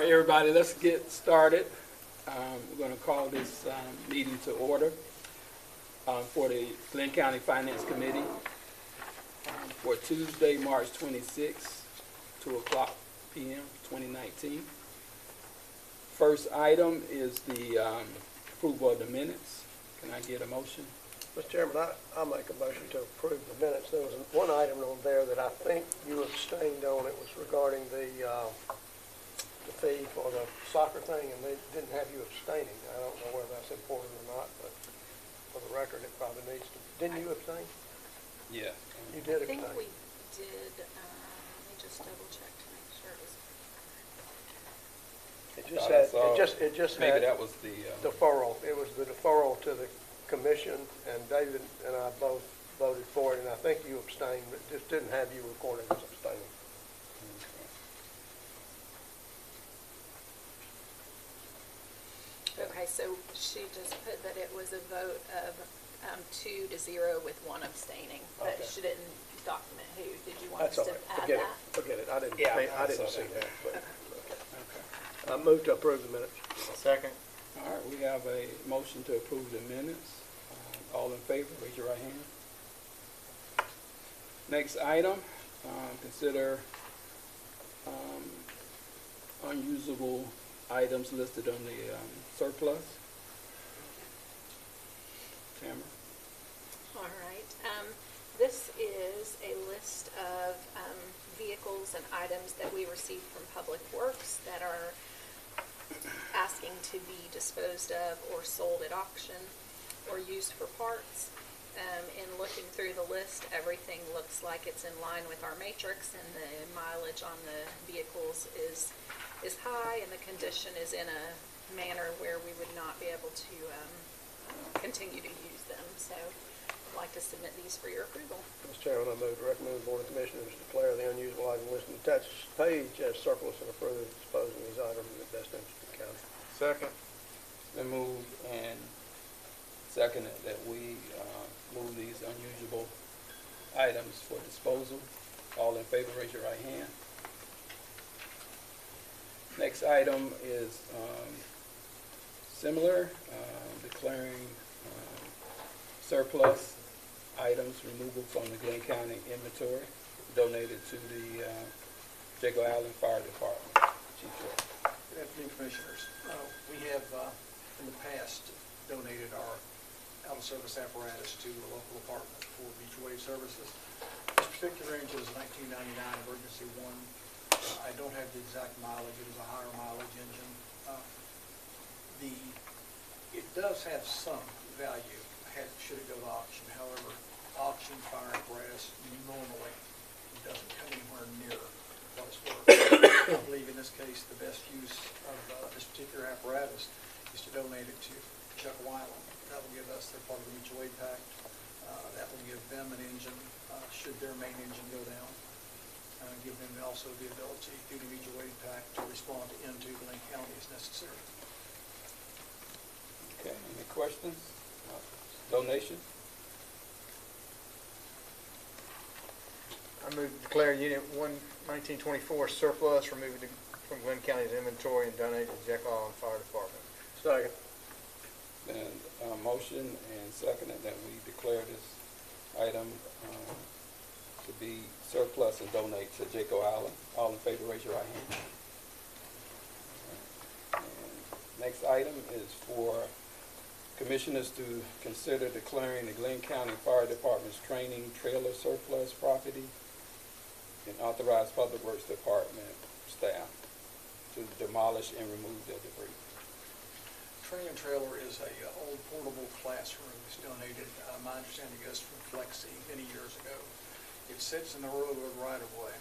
right, everybody, let's get started. We're going to call this meeting to order for the Glynn County Finance Committee for Tuesday, March 26, 2 o'clock p.m., 2019. First item is the approval of the minutes. Can I get a motion? Mr. Chairman, I'll make a motion to approve the minutes. There was one item on there that I think you abstained on. It was regarding the fee for the soccer thing, and they didn't have you abstaining. I don't know whether that's important or not, but for the record, it probably needs to. Didn't you abstain? Yeah. You did abstain. I think we did. Let me just double check to make sure it was. It just maybe had that was the deferral. It was the deferral to the commission, and David and I both voted for it, and I think you abstained, but just didn't have you recorded as abstaining. Okay, so she just put that it was a vote of 2-0 with one abstaining, but Okay. she didn't document who. Did you want That's us all to right. add Forget that? it. Forget it. I didn't. Yeah, I didn't saw see that. that. But okay. I move to approve the minutes. Second. All right, we have a motion to approve the minutes. All in favor, raise your right hand. Next item, consider unusable items listed on the surplus. Tamara. All right. This is a list of vehicles and items that we received from Public Works that are asking to be disposed of or sold at auction or used for parts. In looking through the list, everything looks like it's in line with our matrix, and the mileage on the vehicles is high, and the condition is in a manner where we would not be able to continue to use them. So I'd like to submit these for your approval. Mr. Chairman, I move to recommend the Board of Commissioners declare the unusable item listed attached page as surplus and approve disposing of these items in the best interest of the county. Second. Been moved and seconded that we move these unusable items for disposal. All in favor, raise your right hand. Next item is similar, declaring surplus items removal from the Glynn County inventory, donated to the Jacob Allen Fire Department. Chief Joe. Good afternoon, Commissioners. We have, in the past, donated our out-of-service apparatus to a local department for beach wave services. This particular engine is a 1999 Emergency 1. I don't have the exact mileage. It is a higher mileage engine. It does have some value should it go to auction. However, auction fire apparatus normally doesn't come anywhere near what it's worth. I believe in this case the best use of this particular apparatus is to donate it to Chuck Weiland. That will give us their part of the mutual aid pact. That will give them an engine should their main engine go down. Give them also the ability through the mutual aid pact to respond into Glynn County as necessary. Okay, any questions? Donation? I move to declare Unit 1924 surplus, remove it from Glynn County's inventory, and donate to the Jacob Allen Fire Department. Second. Then motion and seconded that we declare this item to be surplus and donate to Jacob Allen. All in favor, raise your right hand. And next item is for commissioners to consider declaring the Glynn County Fire Department's training trailer surplus property and authorize Public Works Department staff to demolish and remove the debris. Training trailer is a old portable classroom. It's donated, my understanding is, from Flexi many years ago. It sits in the railroad right of way.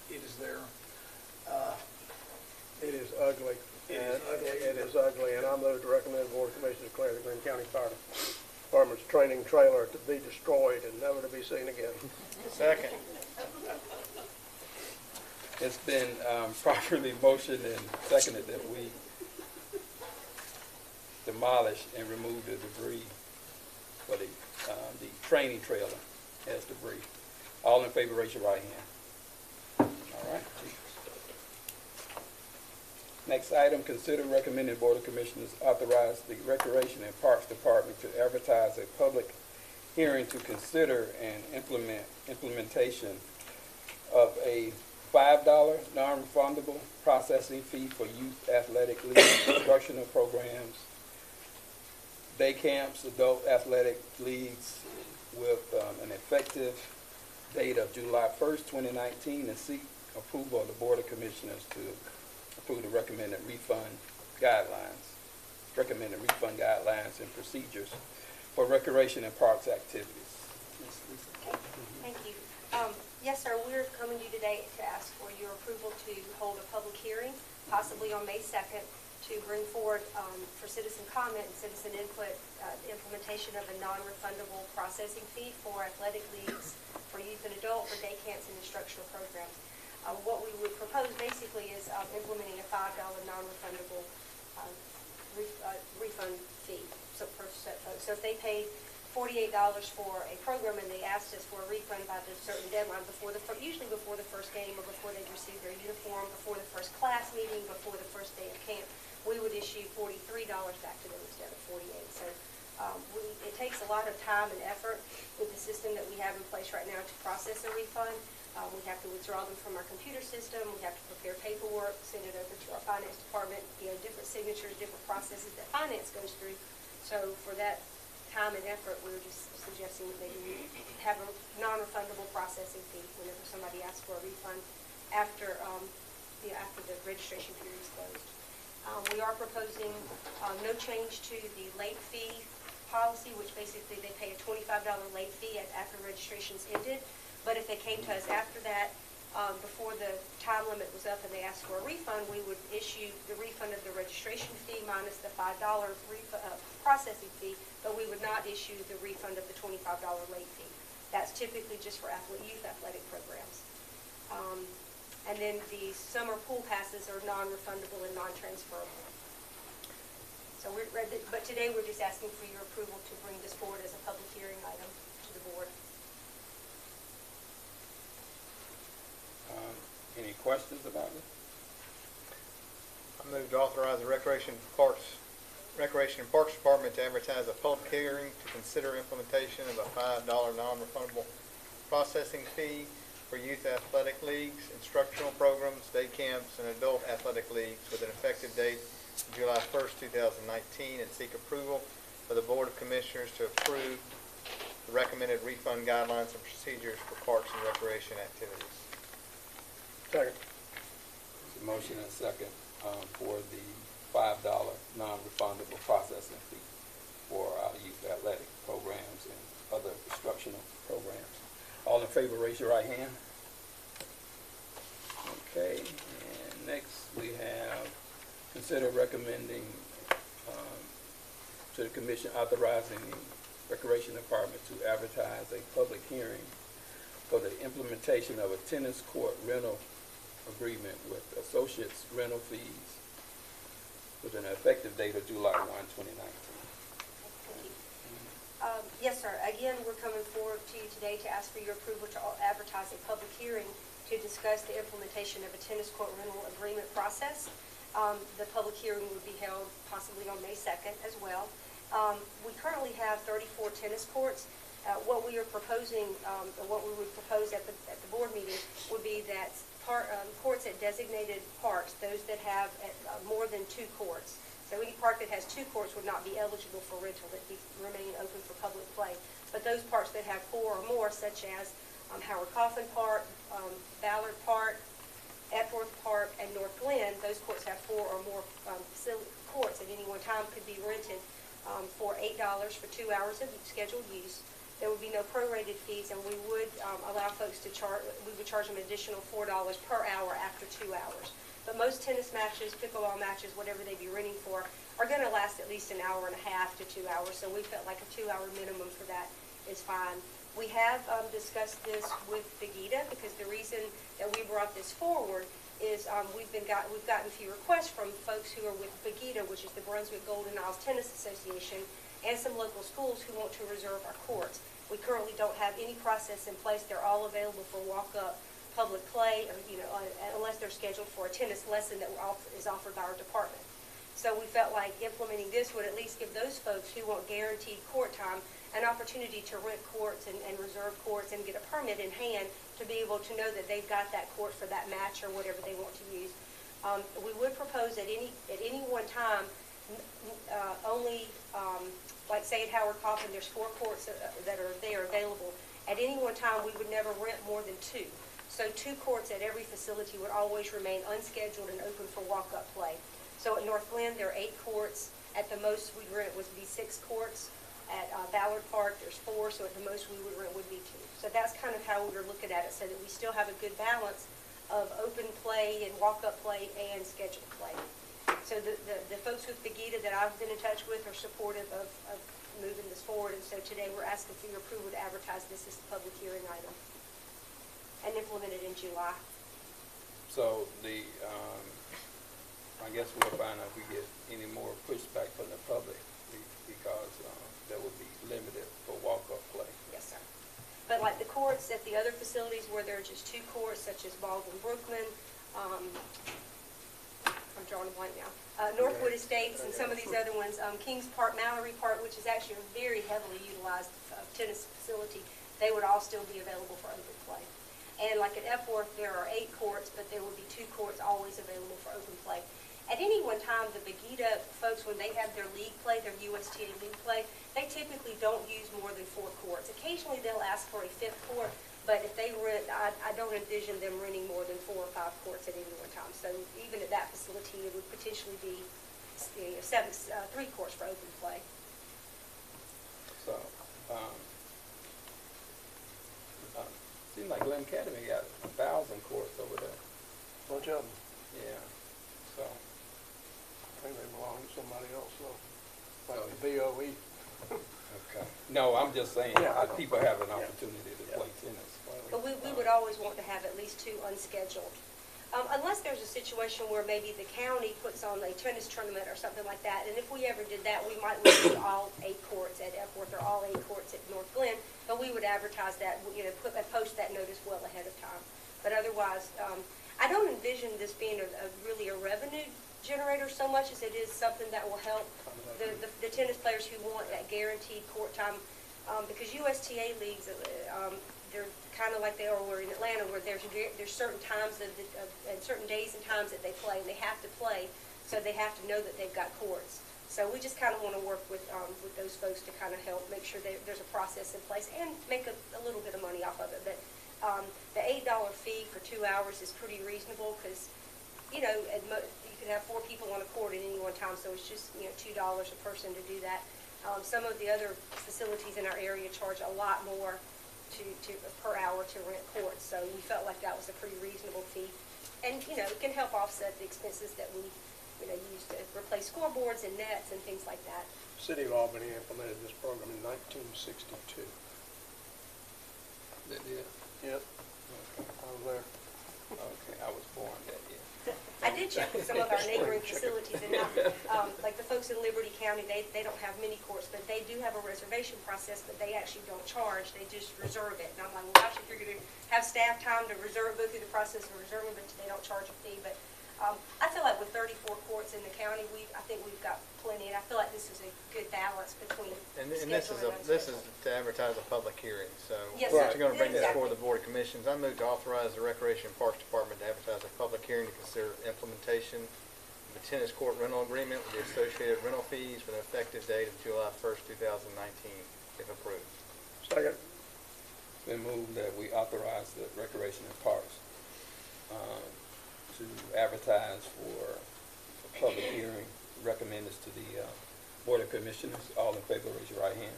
It is there. It is ugly. It is ugly, and I move to recommend the Board of Commissioners declare the Glynn County Fire Department's training trailer to be destroyed and never to be seen again. Second. It's been properly motioned and seconded that we demolish and remove the debris for the training trailer as debris. All in favor, raise your right hand. All right. Next item, consider recommending Board of Commissioners authorize the Recreation and Parks Department to advertise a public hearing to consider and implementation of a $5 non-refundable processing fee for youth athletic league instructional programs, day camps, adult athletic leagues with an effective date of July 1st, 2019, and seek approval of the Board of Commissioners to approve the recommended refund guidelines and procedures for recreation and parks activities. Ms. Lisa? Okay, thank you. Yes, sir, we're coming to you today to ask for your approval to hold a public hearing, possibly on May 2nd, to bring forward for citizen comment and citizen input the implementation of a non-refundable processing fee for athletic leagues, for youth and adult, for day camps and instructional programs. What we would propose basically is implementing a $5 non-refundable refund fee. So if they paid $48 for a program and they asked us for a refund by the certain deadline usually before the first game or before they'd received their uniform, before the first class meeting, before the first day of camp, we would issue $43 back to them instead of $48. So it takes a lot of time and effort with the system that we have in place right now to process a refund. We have to withdraw them from our computer system. We have to prepare paperwork, send it over to our finance department, different signatures, different processes that finance goes through. So for that time and effort, we were just suggesting that maybe we have a non-refundable processing fee whenever somebody asks for a refund after the registration period is closed. We are proposing no change to the late fee policy, which basically they pay a $25 late fee after registration's ended. But if they came to us after that, before the time limit was up and they asked for a refund, we would issue the refund of the registration fee minus the $5 processing fee, but we would not issue the refund of the $25 late fee. That's typically just for youth athletic programs. And then the summer pool passes are non-refundable and non-transferable. So but today we're just asking for your approval to bring this forward as a public hearing item to the board. Any questions about it? I move to authorize the Recreation and Parks Department to advertise a public hearing to consider implementation of a $5 non-refundable processing fee for youth athletic leagues, instructional programs, day camps, and adult athletic leagues with an effective date of July 1st, 2019, and seek approval for the Board of Commissioners to approve the recommended refund guidelines and procedures for parks and recreation activities. Second. There's a motion and a second for the $5 non-refundable processing fee for our youth athletic programs and other instructional programs. All in favor, raise your right hand. Okay, and next we have consider recommending to the Commission authorizing the Recreation Department to advertise a public hearing for the implementation of a tennis court rental agreement with Associates Rental Fees with an effective date of July 1, 2019. Thank you. Yes, sir. Again, we're coming forward to you today to ask for your approval to advertise a public hearing to discuss the implementation of a tennis court rental agreement process. The public hearing would be held possibly on May 2nd as well. We currently have 34 tennis courts. What we are proposing, what we would propose at the board meeting would be that courts at designated parks, those that have more than 2 courts. So any park that has 2 courts would not be eligible for rental. They'd remain open for public play. But those parks that have 4 or more, such as Howard Coffin Park, Ballard Park, Epworth Park, and North Glynn, those courts have 4 or more courts at any one time, could be rented for $8 for 2 hours of scheduled use. There would be no prorated fees, and we would allow folks to we would charge them an additional $4 per hour after 2 hours. But most tennis matches, pickleball matches, whatever they be renting for, are going to last at least an hour and a half to 2 hours, so we felt like a 2-hour minimum for that is fine. We have discussed this with Begita, because the reason that we brought this forward is we've gotten a few requests from folks who are with Begita, which is the Brunswick Golden Isles Tennis Association, and some local schools who want to reserve our courts. We currently don't have any process in place. They're all available for walk-up public play, or, unless they're scheduled for a tennis lesson that is offered by our department. So we felt like implementing this would at least give those folks who want guaranteed court time an opportunity to rent courts and reserve courts and get a permit in hand to be able to know that they've got that court for that match or whatever they want to use. We would propose at any one time, only, like say at Howard Coffin, there's 4 courts that are there available. At any one time, we would never rent more than 2. So 2 courts at every facility would always remain unscheduled and open for walk-up play. So at North Glynn, there are 8 courts. At the most we'd rent would be 6 courts. At Ballard Park, there's 4, so at the most we would rent would be 2. So that's kind of how we were looking at it, so that we still have a good balance of open play and walk-up play and scheduled play. So the folks with Begita that I've been in touch with are supportive of moving this forward, and so today we're asking for your approval to advertise this as a public hearing item and implement it in July. So I guess we'll find out if we get any more pushback from the public because that would be limited for walk-up play. Yes, sir. But like the courts at the other facilities where there are just 2 courts, such as Baldwin Brookman, I'm drawing a blank now, Northwood Estates and some of these other ones, Kings Park, Mallory Park, which is actually a very heavily utilized tennis facility, they would all still be available for open play. And like at Epworth, there are 8 courts, but there would be 2 courts always available for open play. At any one time, the Begita folks, when they have their league play, their USTA league play, they typically don't use more than 4 courts. Occasionally, they'll ask for a 5th court, but if they rent, I don't envision them renting more than 4 or 5 courts at any one time. So even at that facility, it would potentially be 3 courts for open play. So, seems like Glynn Academy got 1,000 courts over there. Bunch of them. Yeah. So. I think they belong to somebody else, though. Like the BOE. Okay. No, I'm just saying, Yeah, I know. people have an opportunity to play tennis. But we would always want to have at least 2 unscheduled. Unless there's a situation where maybe the county puts on a tennis tournament or something like that, and if we ever did that, we might lose all 8 courts at Epworth or all 8 courts at North Glynn, but we would advertise that, post that notice well ahead of time. But otherwise, I don't envision this being really a revenue generator so much as it is something that will help the tennis players who want that guaranteed court time, because USTA leagues, they're kind of like they are in Atlanta, where there's certain times and certain days and times that they play, and they have to play, so they have to know that they've got courts. So we just kind of want to work with those folks to kind of help make sure there's a process in place and make a little bit of money off of it. But the $8 fee for 2 hours is pretty reasonable because, you could have 4 people on a court at any one time, so it's just, $2 a person to do that. Some of the other facilities in our area charge a lot more per hour to rent courts, so we felt like that was a pretty reasonable fee. And, it can help offset the expenses that we, use to replace scoreboards and nets and things like that. City of Albany implemented this program in 1962. That did? Yep, Okay. I was there. Okay, I was born that year. I did check with some of our neighboring facilities, and like the folks in Liberty County, they don't have many courts, but they do have a reservation process, but they actually don't charge, they just reserve it. And I'm like, well, gosh, if you're going to have staff time to go through the process of reserving, but they don't charge a fee. But I feel like with 34 courts in the county, I think we've got plenty, and I feel like this is a good balance between And this is to advertise a public hearing, so Yes, we're sir. going to bring this Exactly. before the Board of Commissions. I move to authorize the Recreation and Parks Department to advertise a public hearing to consider implementation of a tennis court rental agreement with the associated rental fees with an effective date of July 1st, 2019, if approved. Second. It's been moved that we authorize the Recreation and Parks to advertise for a public hearing. Recommend this to the Board of Commissioners. All in favor, raise your right hand.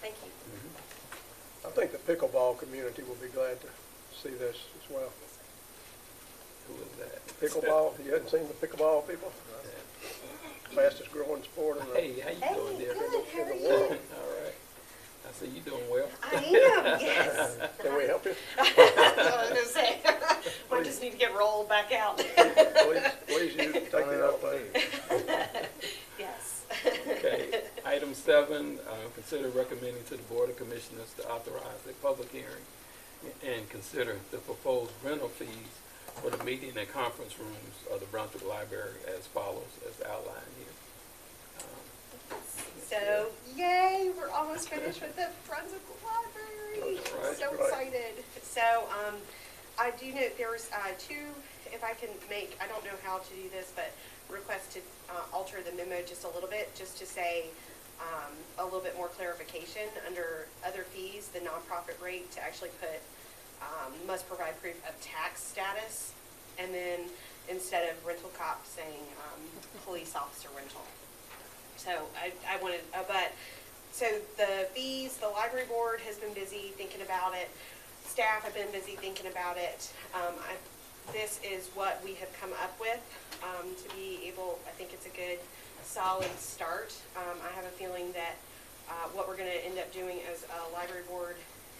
Thank you. I think the pickleball community will be glad to see this as well. Who is that? Pickleball, you hadn't seen the pickleball people? Fastest growing sport in the, Hey, how you doing there? good. How in are the you? world. All right. I see you doing well. I am, yes. Can we help you? I was going to say, I just need to get rolled back out. Please, you take it up there. Yes. Okay. Item 7, consider recommending to the Board of Commissioners to authorize a public hearing and consider the proposed rental fees for the meeting and conference rooms of the Brunswick Library as follows, as outlined here. So, yay, we're almost finished with the Brunswick Library. Right, So right. excited. So, I do know there's two, if I can make, I don't know how to do this, but request to alter the memo just a little bit, just to say a little bit more clarification under other fees, the nonprofit rate, to actually put must provide proof of tax status, and then instead of rental cop saying police officer rental. So I wanted, so the fees, the library board has been busy thinking about it. Staff have been busy thinking about it. This is what we have come up with to be able, I think it's a good, solid start. I have a feeling that what we're going to end up doing as a library board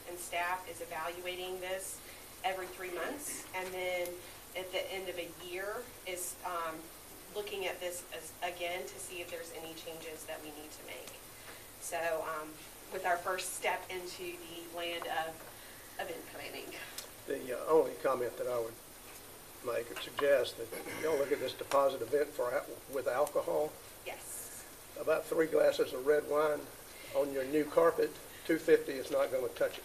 and staff is evaluating this every 3 months, and then at the end of a year is looking at this again to see if there's any changes that we need to make. So with our first step into the land of event planning. The only comment that I would make or suggest that y'all look at this deposit event with alcohol, Yes. about 3 glasses of red wine on your new carpet, $2.50 is not going to touch it.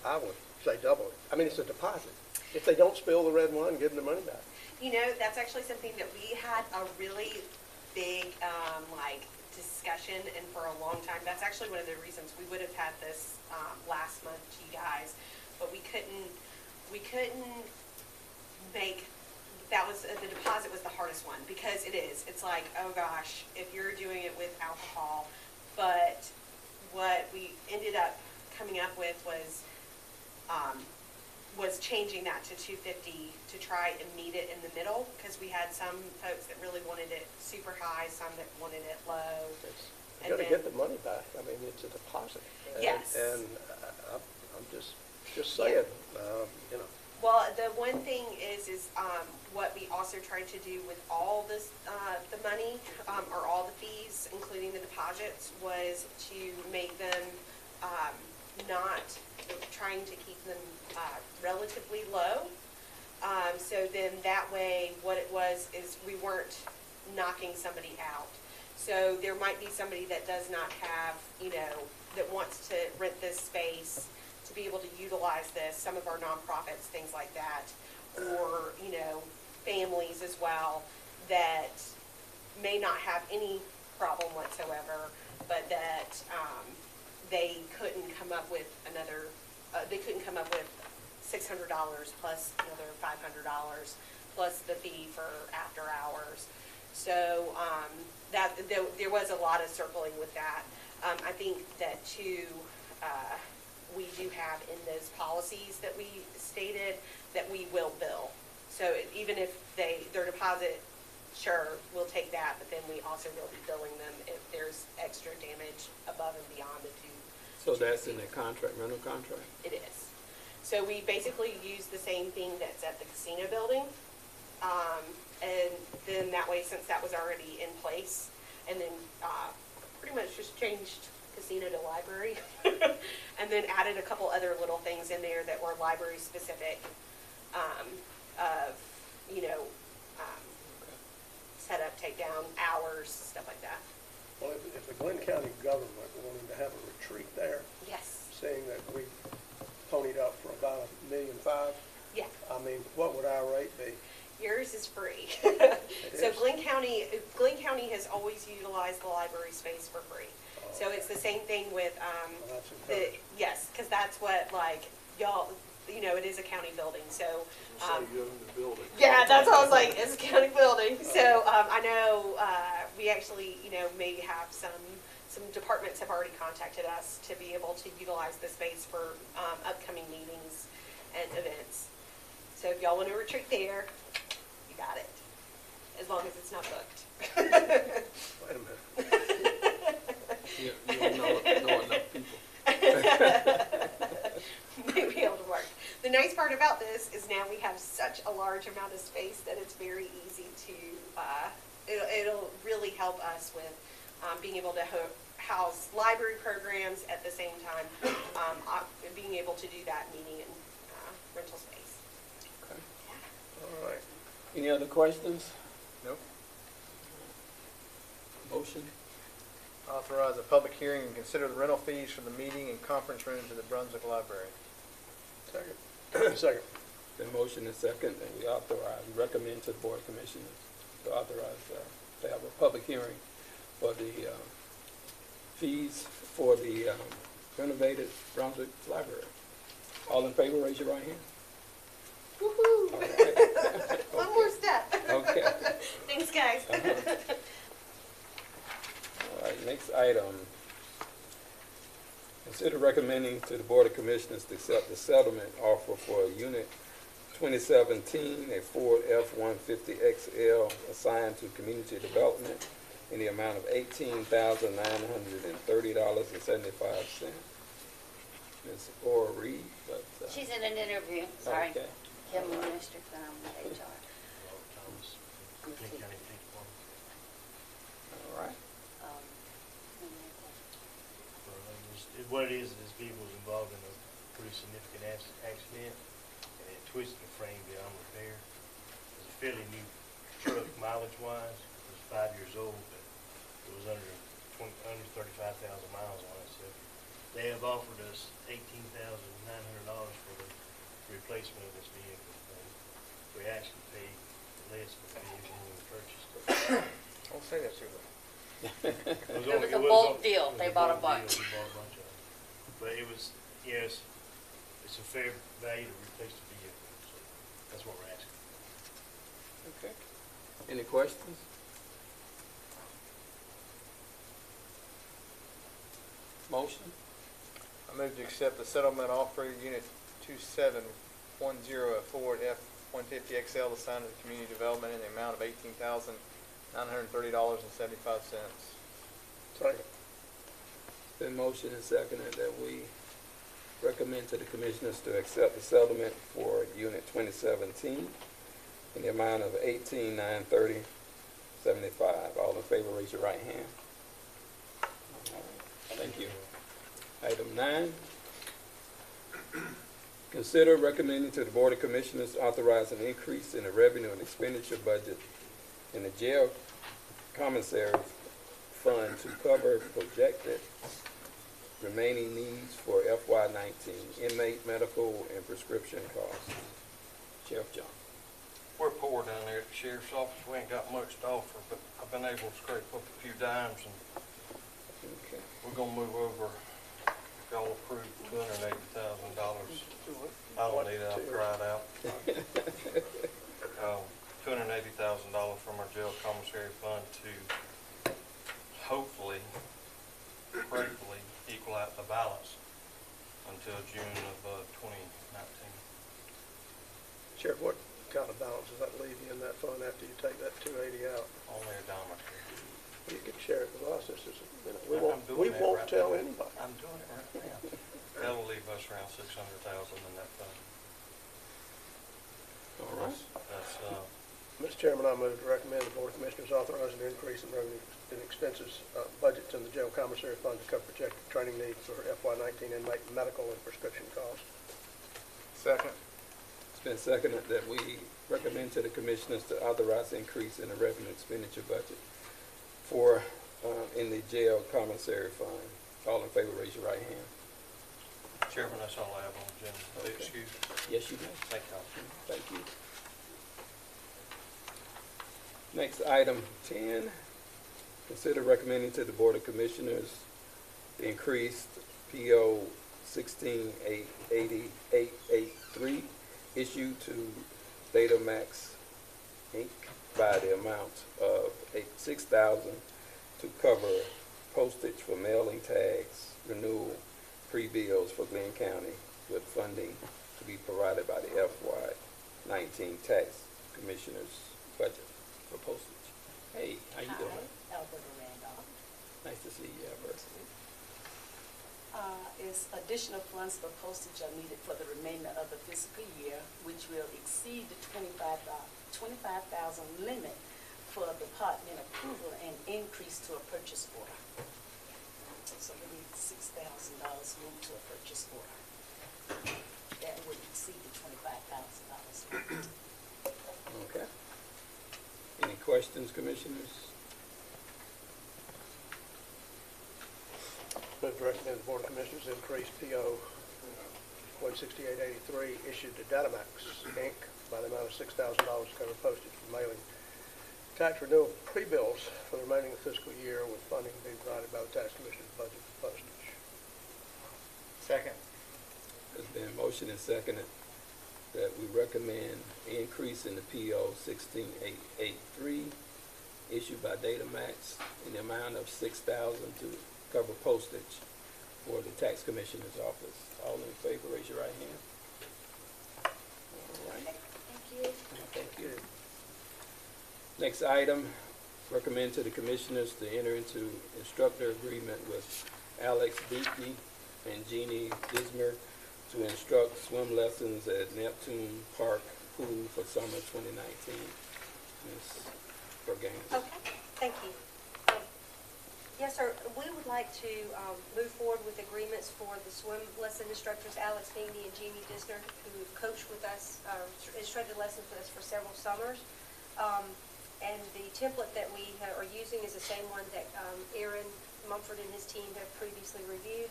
I would say double it. I mean, it's a deposit. If they don't spill the red wine, give them the money back. You know, that's actually something that we had a really big, discussion, and for a long time, that's actually one of the reasons we would have had this last month to you guys, but we couldn't make, that was, the deposit was the hardest one, because it's like, oh gosh, if you're doing it with alcohol, but what we ended up coming up with was changing that to $2.50 to try and meet it in the middle, because we had some folks that really wanted it super high, some that wanted it low. You got to get the money back. I mean, it's a deposit. Yes. And I'm just saying, you know. Well, the one thing is what we also tried to do with all this, the money, or all the fees, including the deposits, was to make them not trying to keep them relatively low. So then that way, what it was is we weren't knocking somebody out. So there might be somebody that does not have, that wants to rent this space to be able to utilize this, some of our nonprofits, things like that, or, families as well, that may not have any problem whatsoever, but that they couldn't come up with $600 plus another $500 plus the fee for after hours. So there was a lot of circling with that. I think that too, we do have in those policies that we stated that we will bill. So even if their deposit, sure, we'll take that, but then we also will be billing them if there's extra damage above and beyond the two. So that's in the contract, rental contract? It is. So we basically use the same thing that's at the casino building. And then that way, since that was already in place, and then pretty much just changed casino to library, and then added a couple other little things in there that were library specific, set up, take down, hours, stuff like that. Well, if the Glynn County government wanted to have a retreat there, Yes. seeing that we ponied up for about $1.5 million, Yeah. I mean, what would our rate be? Yours is free. It So is? Glynn County has always utilized the library space for free. So it's the same thing with, Well, that's encouraging. yes, because that's what, y'all, it is a county building, so. you own the building. Yeah, that's what I was like, it's a county building. So I know we actually, maybe have some departments have already contacted us to be able to utilize the space for upcoming meetings and events. So if y'all want to retreat there, you got it, as long as it's not booked. Wait a minute. You don't know enough people. May be able to work. The nice part about this is now we have such a large amount of space that it's very easy to, it'll really help us with being able to house library programs at the same time, being able to do that meeting and rental space. Okay. All right. Any other questions? Nope. Motion? Authorize a public hearing and consider the rental fees for the meeting and conference rooms at the Brunswick Library. Second. Second. Been motion and second, and we recommend to the Board of Commissioners to authorize, to have a public hearing for the fees for the renovated Brunswick Library. All in favor, raise your right hand. Woohoo! All right. One more step. Okay. Thanks, guys. All right, next item. Consider recommending to the Board of Commissioners to accept the settlement offer for Unit 2017, a Ford F-150 XL assigned to Community Development in the amount of $18,930.75. Ms. Orr Reed, but... She's in an interview, sorry. Okay. Kim Minister, but I'm with HR. All right. What it is, this vehicle was involved in a pretty significant accident, and it twisted the frame beyond repair. It's a fairly new truck mileage-wise. It was 5 years old, but it was under 35,000 miles on it. So they have offered us $18,900 for the replacement of this vehicle. And we actually paid less for the vehicle when we purchased it. Don't say that too loud. It was a bulk deal. They bought a bunch. We bought a bunch of them. But it was, yes, it's a fair value to replace the vehicle, so that's what we're asking. Okay. Any questions? Motion? I move to accept the settlement offer, Unit 2710, a Ford F-150 XL assigned to the Community Development in the amount of $18,930.75. Second. Been motion and seconded that we recommend to the Commissioners to accept the settlement for Unit 2017 in the amount of $18,930.75. All in favor, raise your right hand. All right. Thank you. Item 9. Consider recommending to the Board of Commissioners authorize an increase in the revenue and expenditure budget in the jail commissary fund to cover projected remaining needs for FY19 inmate medical and prescription costs. Sheriff John. We're poor down there at the sheriff's office. We ain't got much to offer, but I've been able to scrape up a few dimes, and Okay. we're gonna move over. Y'all approved $280,000. I don't need it. I've cried out. $280,000 from our jail commissary fund to hopefully, prayerfully equal out the balance until June of 2019. Sheriff, what kind of balance does that leave you in that fund after you take that 280 out? Only a dime or two. You can share it with us. This is, we I'm doing we that won't right tell now. anybody. I'm doing it right now. That'll leave us around $600,000 in that fund. All right. That's Mr. Chairman, I move to recommend the Board of Commissioners authorize an increase in revenue and expenses budgets in the jail commissary fund to cover projected training needs for FY19 inmate medical and prescription costs. Second. It's been seconded that we recommend to the Commissioners to authorize an increase in the revenue expenditure budget for in the jail commissary fund. All in favor, raise your right hand. Chairman, that's all I have on the agenda. Okay. Excuse me. Yes, you may. Thank y'all. Thank you. Next, item 10. Consider recommending to the Board of Commissioners the increased PO 1688883 issued to Betamax Inc. by the amount of $6,000 to cover postage for mailing tags, renewal, pre-bills for Glynn County, with funding to be provided by the FY19 Tax Commissioner's budget for postage. Hey, how you doing? Alberta Randolph. Nice to see you, Albert. Is additional funds for postage are needed for the remainder of the fiscal year, which will exceed the $25,000 limit for department approval and increase to a purchase order. So we need $6,000 moved to a purchase order. questions, commissioners? Move to recommend the Board of Commissioners increase PO 16883 issued to Datamax, Inc. by the amount of $6,000 to cover postage for mailing tax renewal pre-bills for the remaining of the fiscal year, with funding being provided by the Tax Commission's budget for postage. Second. There's been a motion and seconded that we recommend increase in the PO 16883 issued by Datamax in the amount of $6,000 to cover postage for the Tax Commissioner's office. All in favor, raise your right hand. All right. Thank you. Thank you. Next item, recommend to the Commissioners to enter into instructor agreement with Alex Beatty and Jeannie Dismer to instruct swim lessons at Neptune Park Pool for summer 2019. Ms. Burgains. Okay, thank you. Yes, sir, we would like to move forward with agreements for the swim lesson instructors, Alex Beatty and Jeannie Disner, who have coached with us, instructed lessons with us for several summers. And the template that we are using is the same one that Aaron Mumford and his team have previously reviewed.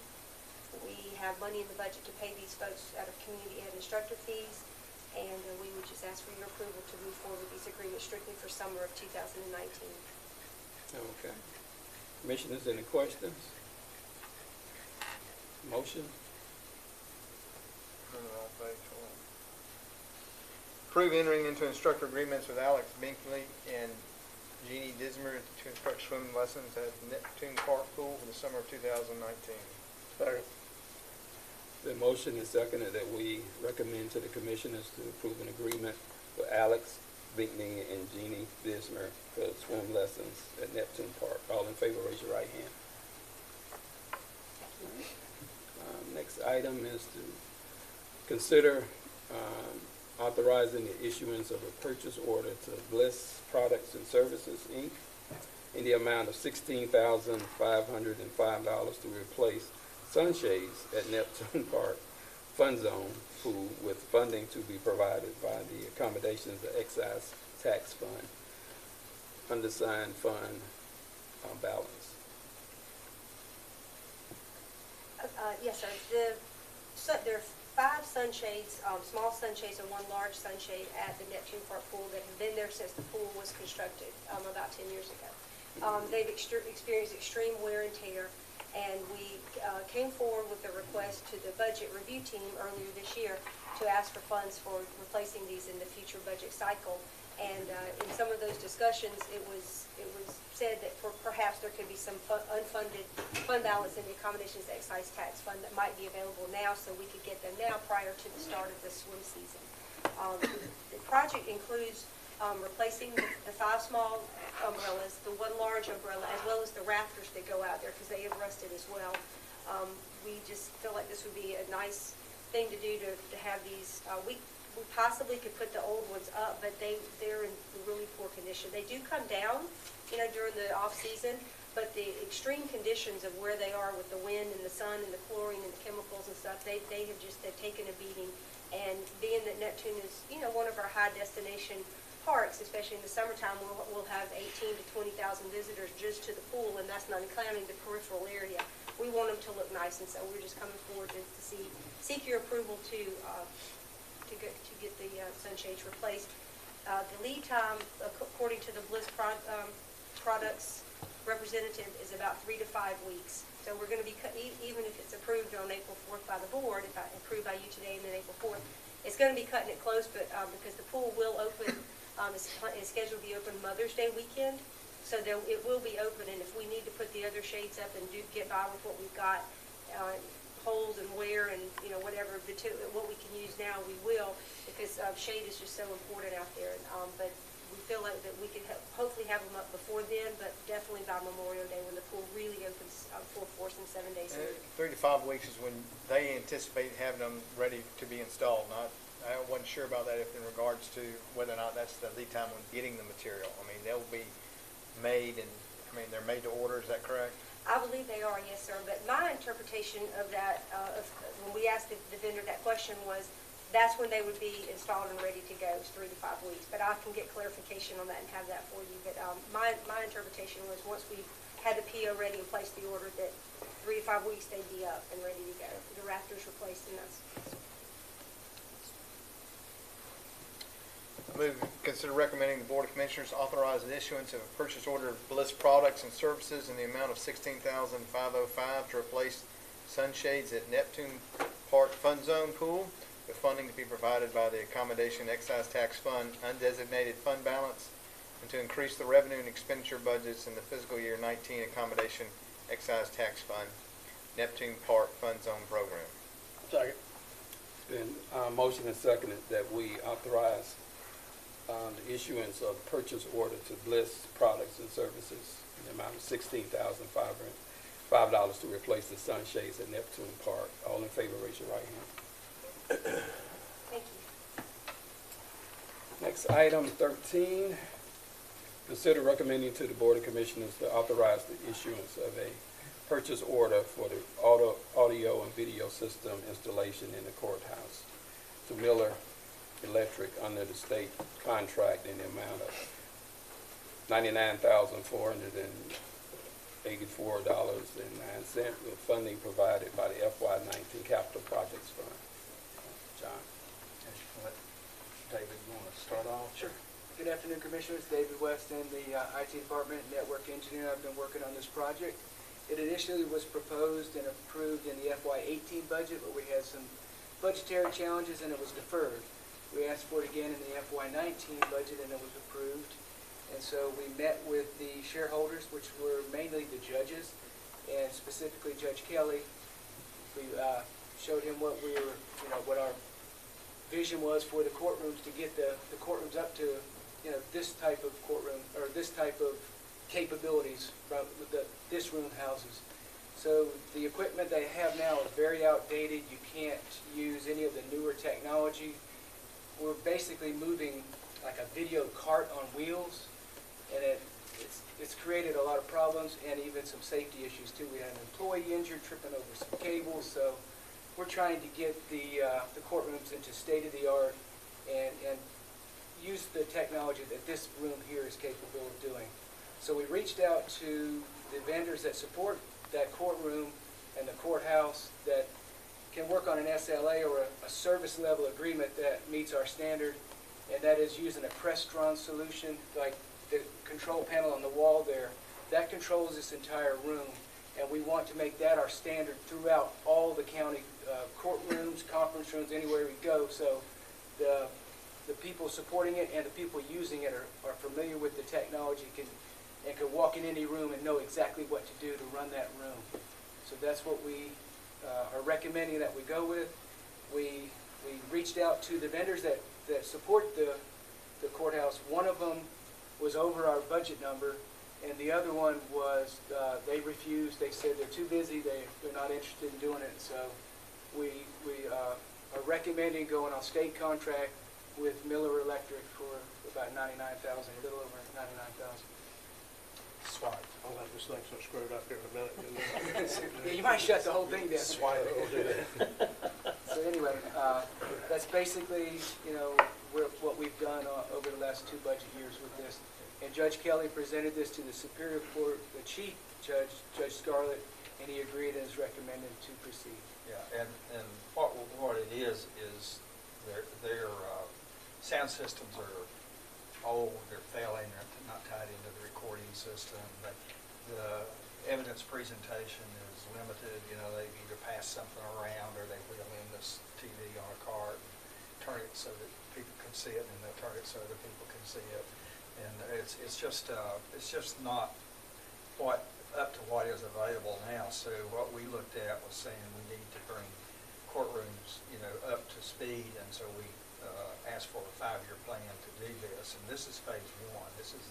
We have money in the budget to pay these folks out of community ed instructor fees, and we would just ask for your approval to move forward with these agreements strictly for summer of 2019. Okay. Commissioners, any questions? Motion? Approve entering into instructor agreements with Alex Binkley and Jeannie Dismer to instruct swimming lessons at Neptune Park Pool for the summer of 2019. Second. The motion is seconded that we recommend to the Commissioners to approve an agreement with Alex Binkley and Jeannie Dismer for swim lessons at Neptune Park. All in favor, raise your right hand. Next item is to consider authorizing the issuance of a purchase order to Bliss Products and Services, Inc. in the amount of $16,505 to replace sunshades at Neptune Park Fun Zone Pool, with funding to be provided by the accommodations of excise tax fund, undersigned fund balance. Yes, sir. There are 5 sunshades, small sunshades and 1 large sunshade at the Neptune Park Pool that have been there since the pool was constructed about 10 years ago. They've experienced extreme wear and tear, and we came forward with a request to the budget review team earlier this year to ask for funds for replacing these in the future budget cycle. And in some of those discussions, it was said that perhaps there could be some unfunded fund balance in the accommodations excise tax fund that might be available now, so we could get them now prior to the start of the swim season. The project includes replacing the 5 small umbrellas, the 1 large umbrella, as well as the rafters that go out there, because they have rusted as well. We just feel like this would be a nice thing to do to have these. We possibly could put the old ones up, but they're in really poor condition. They do come down, during the off season, but the extreme conditions of where they are with the wind and the sun and the chlorine and the chemicals and stuff, they've taken a beating. And being that Neptune is, one of our high destination parks, especially in the summertime, we'll have 18 to 20,000 visitors just to the pool, and that's not including the peripheral area. We want them to look nice, and so we're just coming forward to seek your approval to get the sunshades replaced. The lead time, according to the Bliss Products representative, is about 3 to 5 weeks. So we're going to be, even if it's approved on April 4th by the board, if approved by you today and then April 4th, it's going to be cutting it close, but because the pool will open, it's scheduled to be open Mother's Day weekend, so it will be open, and if we need to put the other shades up and get by with what we've got, holes and wear and whatever what we can use now, we will, because shade is just so important out there. But we feel like that we can hopefully have them up before then, but definitely by Memorial Day when the pool really opens full force in 7 days. 3 to 5 weeks is when they anticipate having them ready to be installed. I wasn't sure about that in regards to whether or not that's the lead time when getting the material. I mean, they'll be made, and they're made to order. Is that correct? I believe they are, yes, sir. But my interpretation of that, when we asked the vendor that question, was that's when they would be installed and ready to go, is 3 to 5 weeks. But I can get clarification on that and have that for you. But my interpretation was once we had the PO ready and placed the order, that 3 to 5 weeks they'd be up and ready to go. The rafters replaced, and that's. I move, consider recommending the Board of Commissioners authorize the issuance of a purchase order of Bliss Products and Services in the amount of $16,505 to replace sunshades at Neptune Park Fund Zone Pool, with funding to be provided by the Accommodation Excise Tax Fund undesignated fund balance, and to increase the revenue and expenditure budgets in the fiscal year 19 Accommodation Excise Tax Fund Neptune Park Fund Zone Program. Second. It's been motion and seconded that we authorize the issuance of purchase order to Bliss Products and Services in the amount of $16,505 to replace the sunshades at Neptune Park. All in favor, raise your right hand. Thank you. Next item 13, consider recommending to the Board of Commissioners to authorize the issuance of a purchase order for the audio and video system installation in the courthouse to Miller Electric under the state contract in the amount of $99,484.09 with funding provided by the FY19 Capital Projects Fund. John. David, you want to start off? Sure. Good afternoon, Commissioners. David Weston, the IT Department Network Engineer. I've been working on this project. It initially was proposed and approved in the FY18 budget, but we had some budgetary challenges and it was deferred. We asked for it again in the FY19 budget and it was approved. And so we met with the shareholders, which were mainly the judges, and specifically Judge Kelly. We showed him what we were, what our vision was for the courtrooms to get the courtrooms up to, this type of courtroom or this type of capabilities with this room houses. So the equipment they have now is very outdated. You can't use any of the newer technology. We're basically moving like a video cart on wheels, and it's created a lot of problems and even some safety issues too. We had an employee injured tripping over some cables, so we're trying to get the courtrooms into state-of-the-art and use the technology that this room here is capable of doing. So we reached out to the vendors that support that courtroom and the courthouse that can work on an SLA or a service level agreement that meets our standard, and that is using a press-drawn solution, like the control panel on the wall there. That controls this entire room, and we want to make that our standard throughout all the county courtrooms, conference rooms, anywhere we go. So the people supporting it and the people using it are familiar with the technology and can walk in any room and know exactly what to do to run that room. So that's what we are recommending that we go with. We reached out to the vendors that support the courthouse. One of them was over our budget number, and the other one was, they refused. They said they're too busy, they're not interested in doing it. So we are recommending going on state contract with Miller Electric for about $99,000, a little over $99,000. Swipe. I'll have this thing so screwed up here in a minute. Yeah, you might shut the whole thing down. Swipe it, we'll do that. So anyway, that's basically, what we've done over the last 2 budget years with this. And Judge Kelly presented this to the Superior Court, the Chief Judge, Judge Scarlett, and he agreed and is recommended to proceed. Yeah, and what it is their sound systems are old, they're failing, they're not tied into the recording system. But the evidence presentation is limited. They either pass something around or they wheel in this TV on a cart and turn it so that people can see it, and they'll turn it so other people can see it. And it's just not up to what is available now. So what we looked at was saying we need to bring courtrooms, up to speed, and so we asked for a 5-year plan to do this. And this is phase 1. This is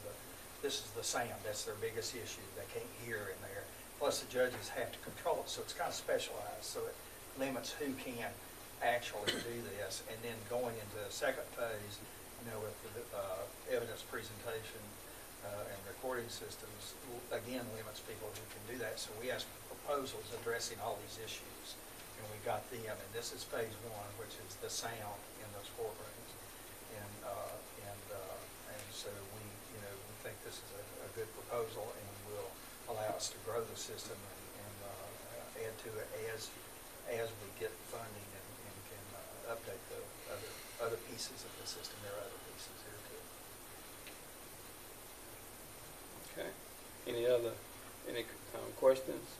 the sound. That's their biggest issue. They can't hear in there. Plus the judges have to control it, so it's kind of specialized. So it limits who can actually do this. And then going into the second phase, with the evidence presentation and recording systems, again limits people who can do that. So we asked for proposals addressing all these issues, and and we got them, and this is phase one, which is the sound in those courtrooms. And so we, you know, we think this is a good proposal and will allow us to grow the system and add to it as we get funding and can update the other pieces of the system. There are other pieces here too. Okay. Any questions?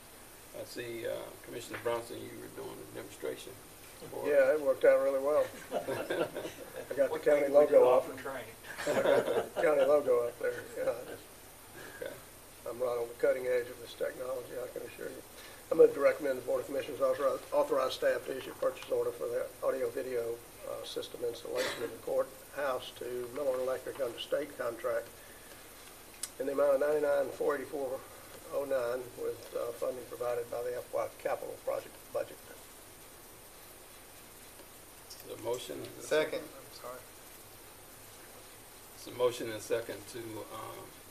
I see Commissioner Bronson, you were doing a demonstration. Yeah, it worked out really well. I got the county logo up. County logo up there. Yeah, Okay. I'm right on the cutting edge of this technology, I can assure you. I move to recommend the Board of Commissioners authorize staff to issue a purchase order for the audio-video system installation in the courthouse to Miller Electric under state contract in the amount of $99,484.09 with funding provided by the FY capital project budget. The motion. Second. I'm sorry. It's a motion and second to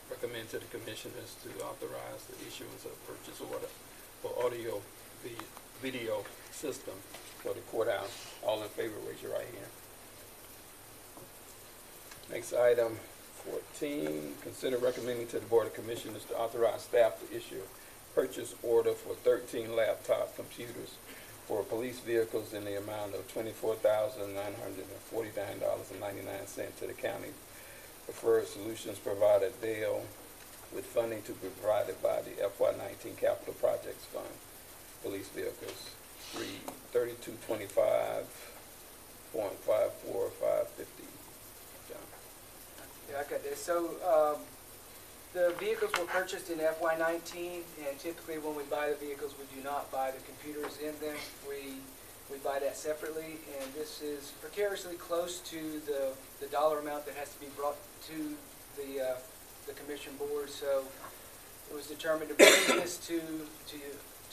recommend to the commissioners to authorize the issuance of purchase order for audio video system for the courthouse. All in favor, raise your right hand. Next item 14, consider recommending to the Board of Commissioners to authorize staff to issue a purchase order for 13 laptop computers for police vehicles in the amount of $24,949.99 to the county preferred solutions provider Dale, with funding to be provided by the FY19 Capital Projects Fund. Police vehicles 3225.54550. John. Yeah, I got this. So the vehicles were purchased in FY19, and typically when we buy the vehicles, we do not buy the computers in them. We buy that separately, and this is precariously close to the dollar amount that has to be brought to the commission board. So it was determined to bring this to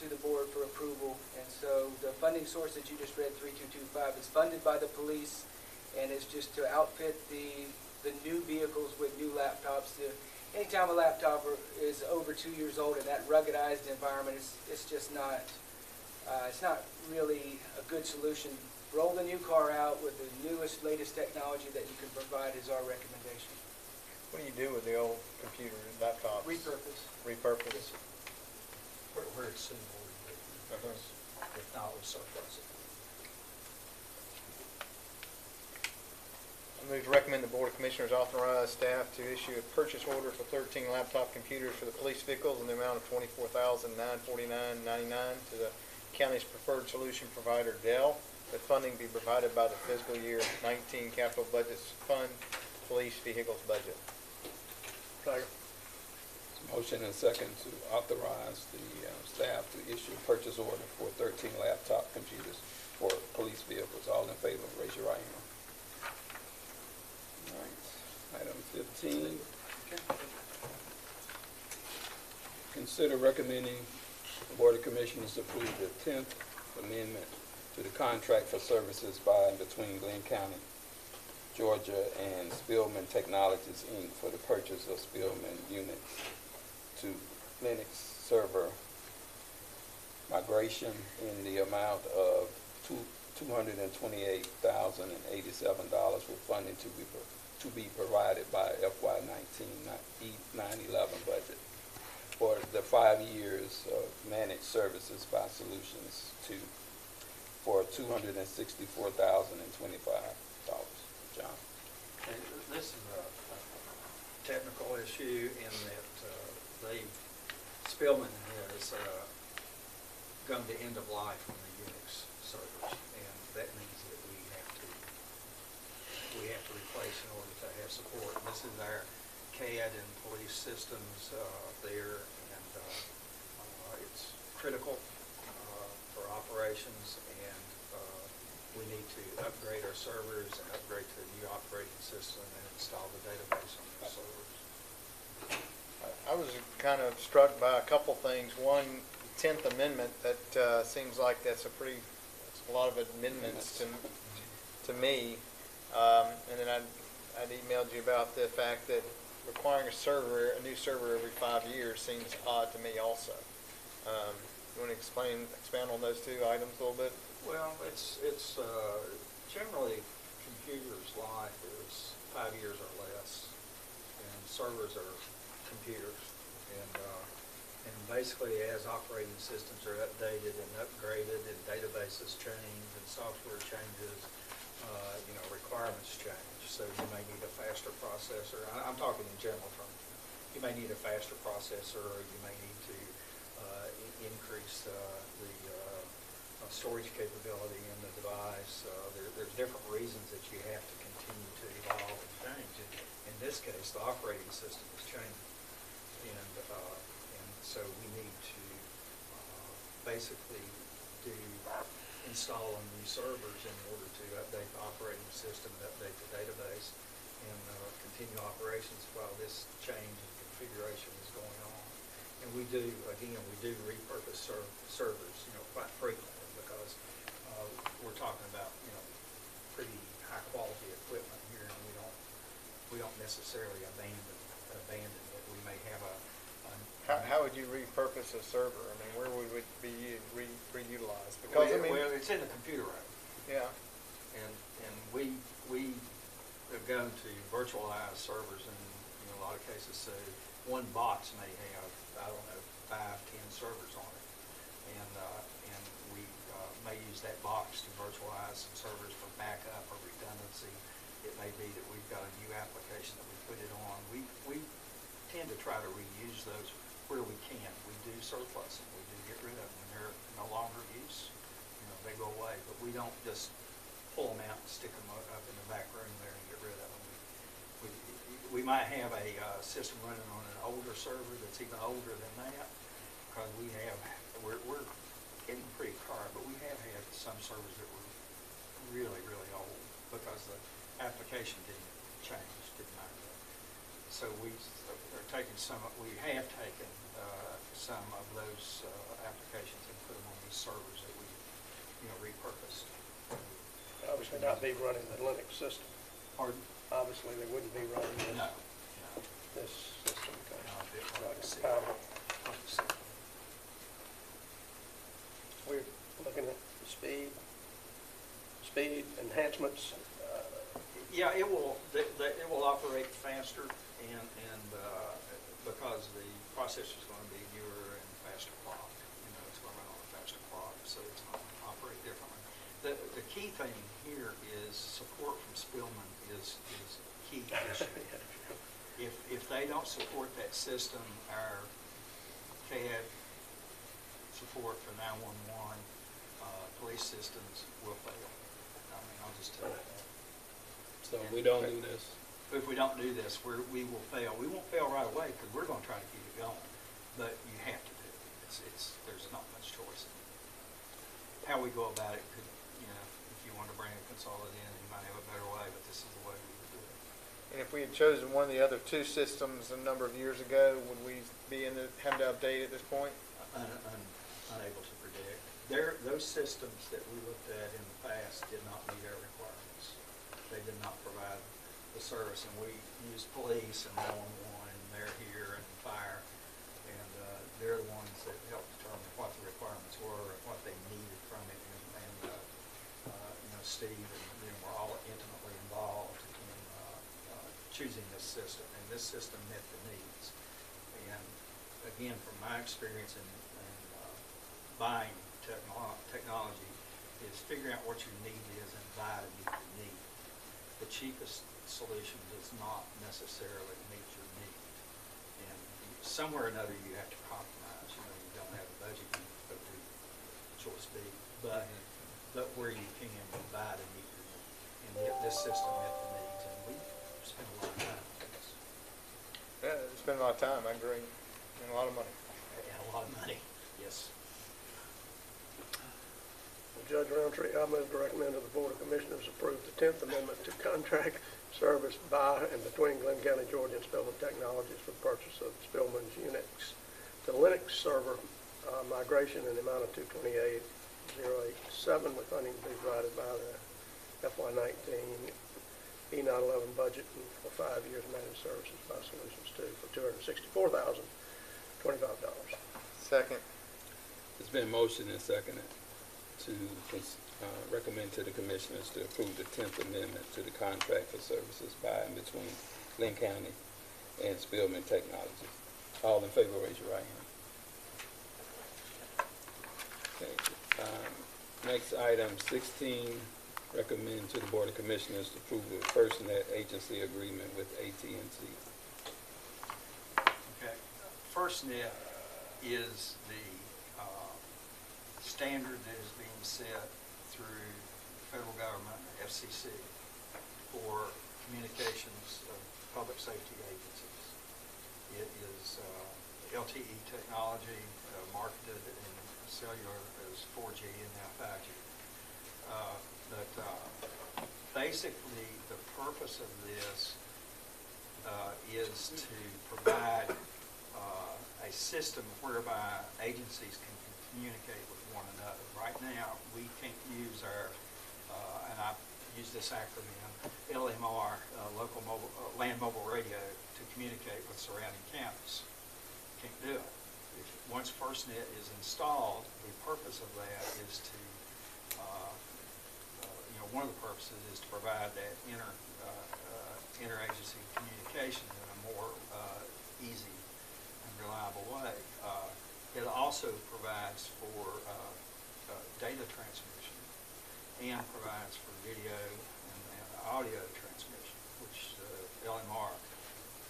the board for approval. And so the funding source that you just read, 3225, is funded by the police, and is just to outfit the new vehicles with new laptops. Anytime a laptop is over 2 years old in that ruggedized environment, it's just not, it's not really a good solution. Roll the new car out with the newest, latest technology that you can provide is our recommendation. What do you do with the old computer and laptops? Repurpose. Repurpose. Where it's suitable, if not, we surplus it. I move to recommend the Board of Commissioners authorize staff to issue a purchase order for 13 laptop computers for the police vehicles in the amount of $24,949.99 to the county's preferred solution provider Dell, with funding be provided by the fiscal year 19 Capital Budgets Fund Police Vehicles Budget. Second. Motion and second to authorize the staff to issue a purchase order for 13 laptop computers for police vehicles. All in favor, raise your right hand. All right. Item 15. Consider recommending the Board of Commissioners approve the 10th amendment to the contract for services by and between Glynn County, Georgia, and Spillman Technologies, Inc. for the purchase of Spillman units to Linux server migration in the amount of $228,087 with funding to be provided by FY19 9/11 budget for the 5 years of managed services by Solutions 2 for $264,025. John. And this is a technical issue in that Spillman has come to end of life on the Unix servers, and that means that we have to replace in order to have support. And this is our CAD and police systems there, and it's critical for operations, and we need to upgrade our servers and upgrade to the new operating system and install the database on those servers. I was kind of struck by a couple things. One, 10th Amendment, that seems like that's a lot of amendments to me. And then I'd emailed you about the fact that requiring a new server every 5 years seems odd to me also. You want to expand on those two items a little bit? Well, it's generally computers' life is 5 years or less, and servers are computers. And basically, as operating systems are updated and upgraded, and databases change, and software changes, requirements change. So you may need a faster processor. I'm talking in general terms. You may need a faster processor, or you may need to increase the storage capability in the device. There's different reasons that you have to continue to evolve and change. In this case, the operating system is changing, and so we need to basically install new servers in order to update the operating system, update the database, and continue operations while this change in configuration is going on. And we do repurpose servers, quite frequently, because we're talking about, pretty high quality equipment here, and we don't necessarily abandon it. We may have How would you repurpose a server? I mean, where would it be reutilized? Because well, it's in the computer room. Yeah. And we have gone to virtualized servers, and in a lot of cases, so one box may have, 5, 10 servers on it, and we may use that box to virtualize some servers for backup or redundancy. It may be that we've got a new application that we put it on. We tend to try to reuse those where we can. We do surplus them. We do get rid of them when they're no longer use. They go away, but we don't just pull them out and stick them up in the back room there and get rid of them. We might have a system running on an older server that's even older than that, because we're getting pretty current, but we have had some servers that were really, really old because the application didn't migrate. So we have taken some of those applications and put them on these servers that we, repurposed. Obviously not be running the Linux system. Pardon? Obviously, they wouldn't be running this, No. this system. We're looking at the speed enhancements. Yeah, it will operate faster, and because the processor is going to be newer and faster clock. It's going to run on a faster clock, so it's going to operate differently. The key thing here is support from Spillman is a key issue. If they don't support that system, our CAD support for 911 police systems will fail. I'll just tell you that. So if we don't do this, If we don't do this, we will fail. We won't fail right away because we're going to try to keep it going, but you have to do it. There's not much choice. How we go about it could, if you want to bring a consultant in, you might have a better way, but this is the way we would do it. And if we had chosen one of the other two systems a number of years ago, would we be having to update at this point? Unable to predict. Those systems that we looked at in the past did not meet our requirements. They did not provide the service, and we use police and 911, and they're here, and fire, and they're the ones that help determine what the requirements were and what they needed from it, and Steve and them were all intimately involved in choosing this system, and this system met the needs. And again, from my experience in buying technology, is figuring out what your need is and buy to meet the need. The cheapest solution does not necessarily meet your need, and somewhere or another you have to compromise. You don't have a budget, you go to choice B, but where you can, you buy to meet your need. And this system met the needs, and we spent a lot of time on this. Yeah, it's been a lot of time, I agree, and a lot of money. Yeah, a lot of money, yes. Judge Roundtree, I move to recommend that the Board of Commissioners approve the 10th Amendment to contract service by and between Glynn County, Georgia and Spillman Technologies for the purchase of Spillman's Unix to Linux server migration in the amount of $228,087, with funding to be provided by the FY19 E911 budget for 5 years managed services by Solutions 2 for $264,025. Second. it's been motioned and seconded to recommend to the commissioners to approve the 10th Amendment to the contract for services by and between Glynn County and Spillman Technologies. All in favor, raise your right hand. Okay. Next item, 16, recommend to the Board of Commissioners to approve the FirstNet agency agreement with AT&T. Okay. FirstNet is the standard that is being set through the federal government, FCC, for communications of public safety agencies. It is LTE technology, marketed in cellular as 4G and now 5G. Basically, the purpose of this is to provide a system whereby agencies can communicate with one another. Right now, we can't use our, and I use this acronym, LMR, local mobile, land mobile radio, to communicate with surrounding counties. Can't do it. Once FirstNet is installed, the purpose of that is to, one of the purposes is to provide that interagency communication in a more easy and reliable way. It also provides for data transmission and provides for video and audio transmission, which LMR,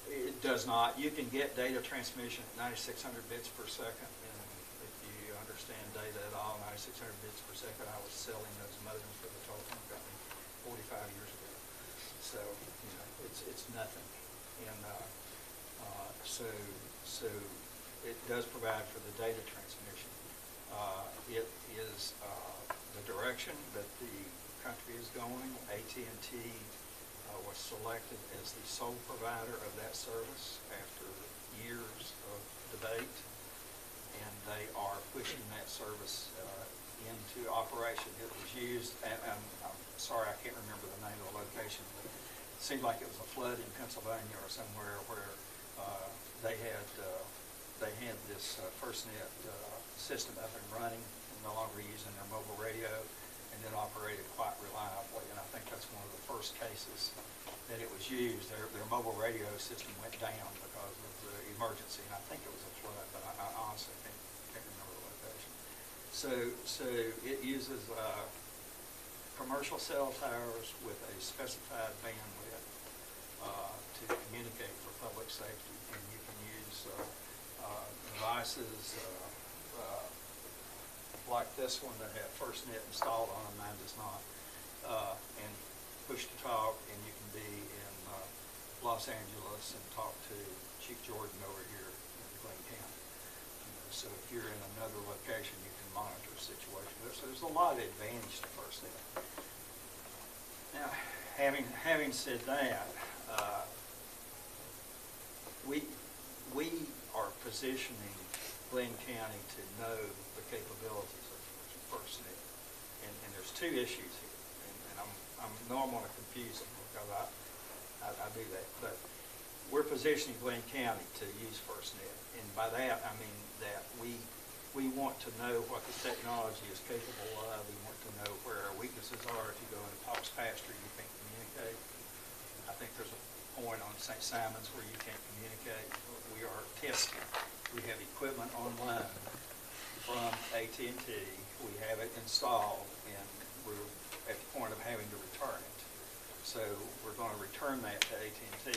it does not. You can get data transmission at 9,600 bits per second, and if you understand data at all, 9,600 bits per second, I was selling those modems for the telephone company 45 years ago. So, it's nothing. And so it does provide for the data transmission. It is the direction that the country is going. AT&T was selected as the sole provider of that service after years of debate, and they are pushing that service into operation. It was used, and I'm sorry I can't remember the name of the location, but it seemed like it was a flood in Pennsylvania or somewhere where they had this FirstNet system up and running, no longer using their mobile radio, and then operated quite reliably. And I think that's one of the first cases that it was used. Their mobile radio system went down because of the emergency, and I think it was a flood, but I honestly can't remember the location. So it uses commercial cell towers with a specified bandwidth to communicate for public safety, and you can use devices like this one that have FirstNet installed on them. Mine does not, and push to talk, and you can be in Los Angeles and talk to Chief Jordan over here in Glynn County. So if you're in another location, you can monitor the situation. So there's a lot of advantage to FirstNet. Now, having said that, we are positioning Glynn County to know the capabilities of FirstNet, and there's two issues here, and I know I'm going to confuse them because I do that, but we're positioning Glynn County to use FirstNet, and by that I mean that we want to know what the technology is capable of. We want to know where our weaknesses are. If you go into Pops Pasture, you can't communicate. I think there's a point on St. Simon's where you can't communicate. We are testing. We have equipment online from AT&T. We have it installed, and we're at the point of having to return it. So we're going to return that to AT&T,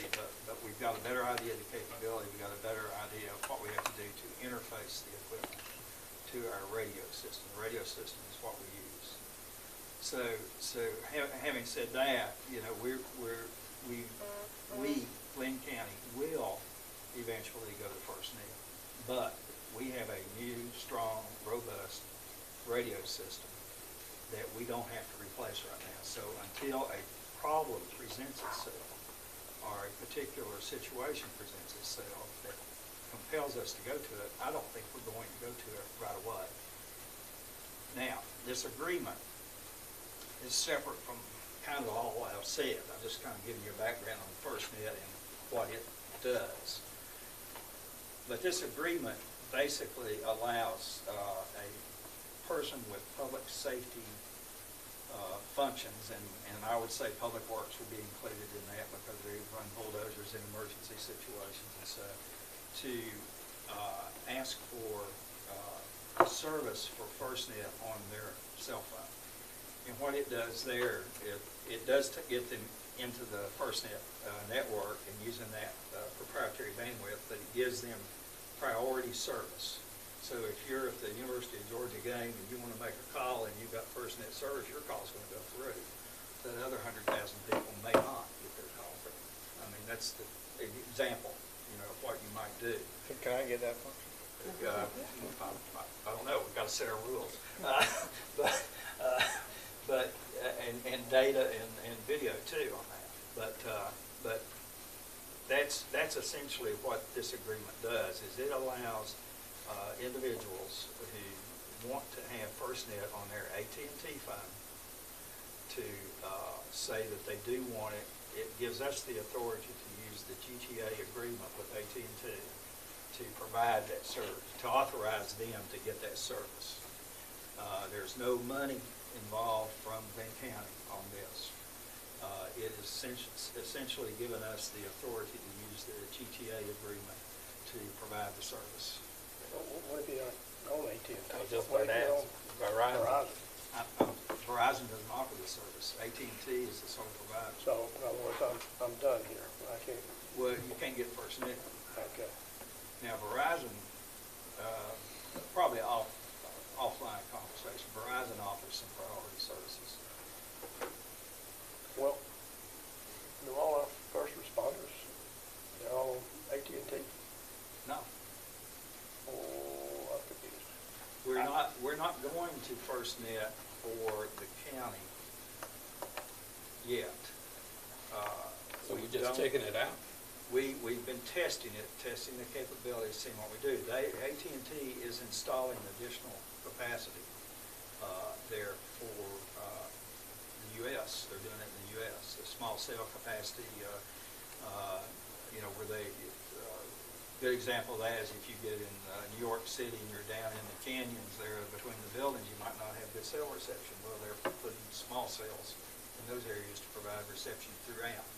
but we've got a better idea of the capability. We've got a better idea of what we have to do to interface the equipment to our radio system. The radio system is what we use. So having said that, we, Glynn County, will eventually go to FirstNet, but we have a new, strong, robust radio system that we don't have to replace right now. So until a problem presents itself or a particular situation presents itself that compels us to go to it, I don't think we're going to go to it right away. Now, this agreement is separate from kind of all I've said. I'm just kind of giving you a background on FirstNet and what it does. But this agreement basically allows a person with public safety functions, and I would say Public Works would be included in that because they run bulldozers in emergency situations and stuff, to ask for service for FirstNet on their cell phone. And what it does there, it does get them into the FirstNet network and using that proprietary bandwidth, but it gives them priority service. So if you're at the University of Georgia game and you want to make a call and you've got FirstNet service, your call's going to go through. That other 100,000 people may not get their call through. I mean, that's the example, of what you might do. Can I get that function? I don't know. We've got to set our rules. And data and video too on that. But that's essentially what this agreement does. Is it allows individuals who want to have FirstNet on their AT&T phone to say that they do want it. It gives us the authority to use the GTA agreement with AT&T to provide that service, to authorize them to get that service. There's no money involved from Glynn County on this. It is essentially given us the authority to use the GTA agreement to provide the service. What if you don't own AT&T? I was just about to ask. Verizon. Verizon doesn't offer the service. AT&T is the sole provider. So, in other words, I'm done here. I can't. Well, you can't get FirstNet. Okay. Now, Verizon, probably offline conversation, Verizon offers some priority services. Well, do all our first responders, they're all on AT&T? No. Oh, I'm confused. We're not going to FirstNet for the county yet. So we're just taking it out? We've been testing the capabilities, seeing what we do. AT&T is installing additional capacity there for the U.S. They're doing it in the U.S. The small cell capacity, where they, good example of that is if you get in New York City and you're down in the canyons there between the buildings, you might not have good cell reception. Well, they're putting small cells in those areas to provide reception throughout.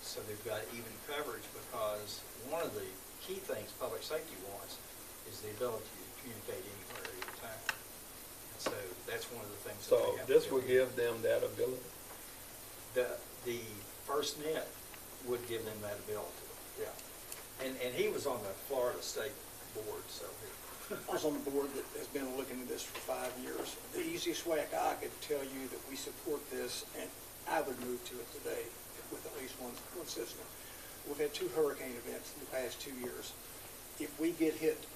So they've got even coverage because one of the key things public safety wants is the ability to communicate anywhere at any time. And so that's one of the things that So they have this to will do. give them that ability? The FirstNet would give them that ability, yeah. And he was on the Florida State Board, so I was on the board that has been looking at this for 5 years. The easiest way I could tell you that we support this, and I would move to it today with at least one system. We've had 2 hurricane events in the past 2 years. If we get hit,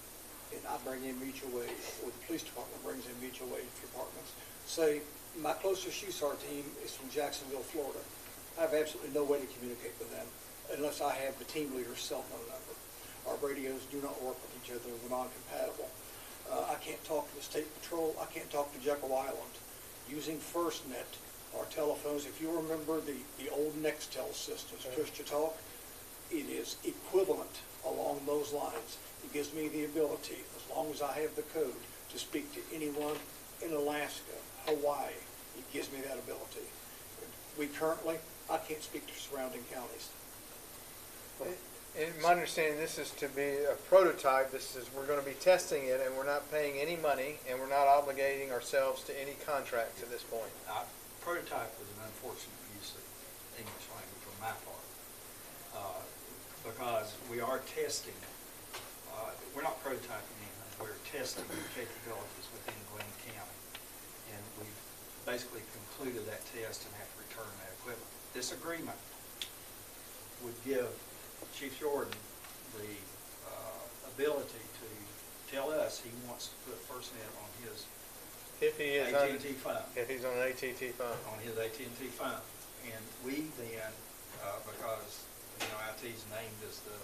and I bring in mutual aid, or the police department brings in mutual aid departments, say my closest USAR team is from Jacksonville, Florida. I have absolutely no way to communicate with them unless I have the team leader's cell phone number. Our radios do not work with each other. We're non-compatible. I can't talk to the State Patrol. I can't talk to Jekyll Island. Using FirstNet, our telephones, if you remember the old Nextel systems, push-to-talk, it is equivalent along those lines. It gives me the ability, as long as I have the code, to speak to anyone in Alaska, Hawaii. It gives me that ability. I can't speak to surrounding counties. In my understanding, this is to be a prototype. We're going to be testing it, and we're not paying any money, and we're not obligating ourselves to any contracts at this point. Prototype was an unfortunate use of English language on my part, because we are testing. We're not prototyping anything. We're testing the capabilities within Glynn County, and we've basically concluded that test and have to return that equipment. This agreement would give Chief Jordan the ability to tell us he wants to put FirstNet on his AT&T phone. If he's on an AT&T phone. On his AT&T phone. And we then, because, IT's named as the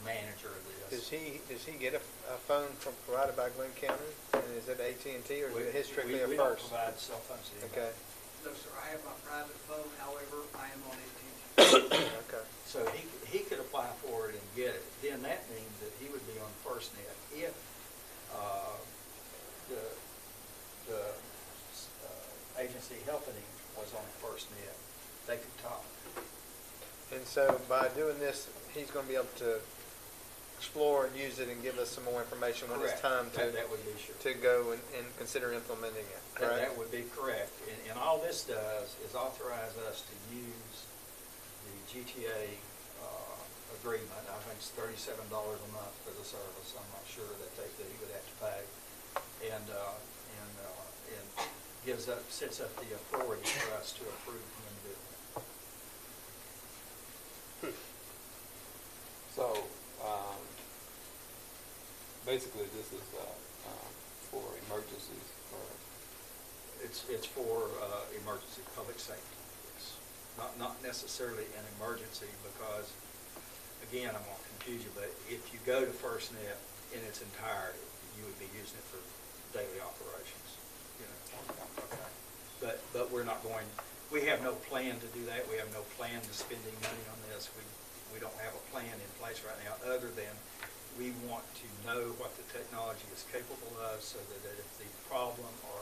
manager of this. Does he get a phone provided by Glynn County? And is it AT&T or is it strictly a We don't First? provide cell phones to anybody. Okay. No, sir, I have my private phone, however, I am on AT&T. Okay. So he could apply for it and get it. Then that means that he would be on FirstNet if the agency helping him FirstNet, they could talk. And so by doing this, he's gonna be able to explore and use it and give us some more information when it's time Correct. to, That would be sure. to go and consider implementing it, That correct? would be correct. And all this does is authorize us to use the GTA agreement. I think it's $37 a month for the service. I'm not sure that he would have to pay. And sets up the authority for us to approve him doing it. So, basically, this is for emergencies, or It's for emergency public safety. It's not necessarily an emergency because, again, I'm going to confuse you, but if you go to FirstNet in its entirety, you would be using it for daily operations. You know. Okay. But we're not going. We have no plan to do that. We have no plan to spending money on this. We don't have a plan in place right now, other than we want to know what the technology is capable of, so that if the problem or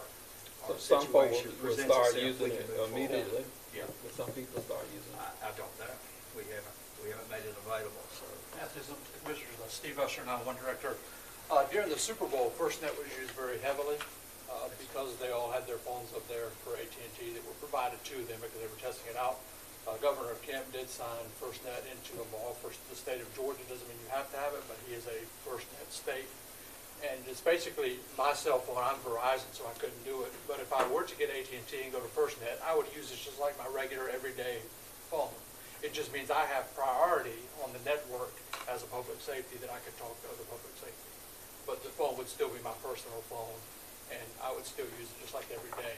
some folks situation will presents start itself, using we can it move forward. immediately. Yeah. But some people start using it. I don't know. We haven't made it available. So As Commissioners, Steve Usher, 911 Director. During the Super Bowl, FirstNet was used very heavily because they all had their phones up there for AT&T that were provided to them because they were testing it out. Governor Kemp did sign FirstNet into a law for the state of Georgia. Doesn't mean you have to have it, but he is a FirstNet state. And it's basically my cell phone. I'm Verizon, so I couldn't do it. But if I were to get AT&T and go to FirstNet, I would use it just like my regular everyday phone. It just means I have priority on the network as a public safety that I could talk to other public safety. But the phone would still be my personal phone, and I would still use it just like every day.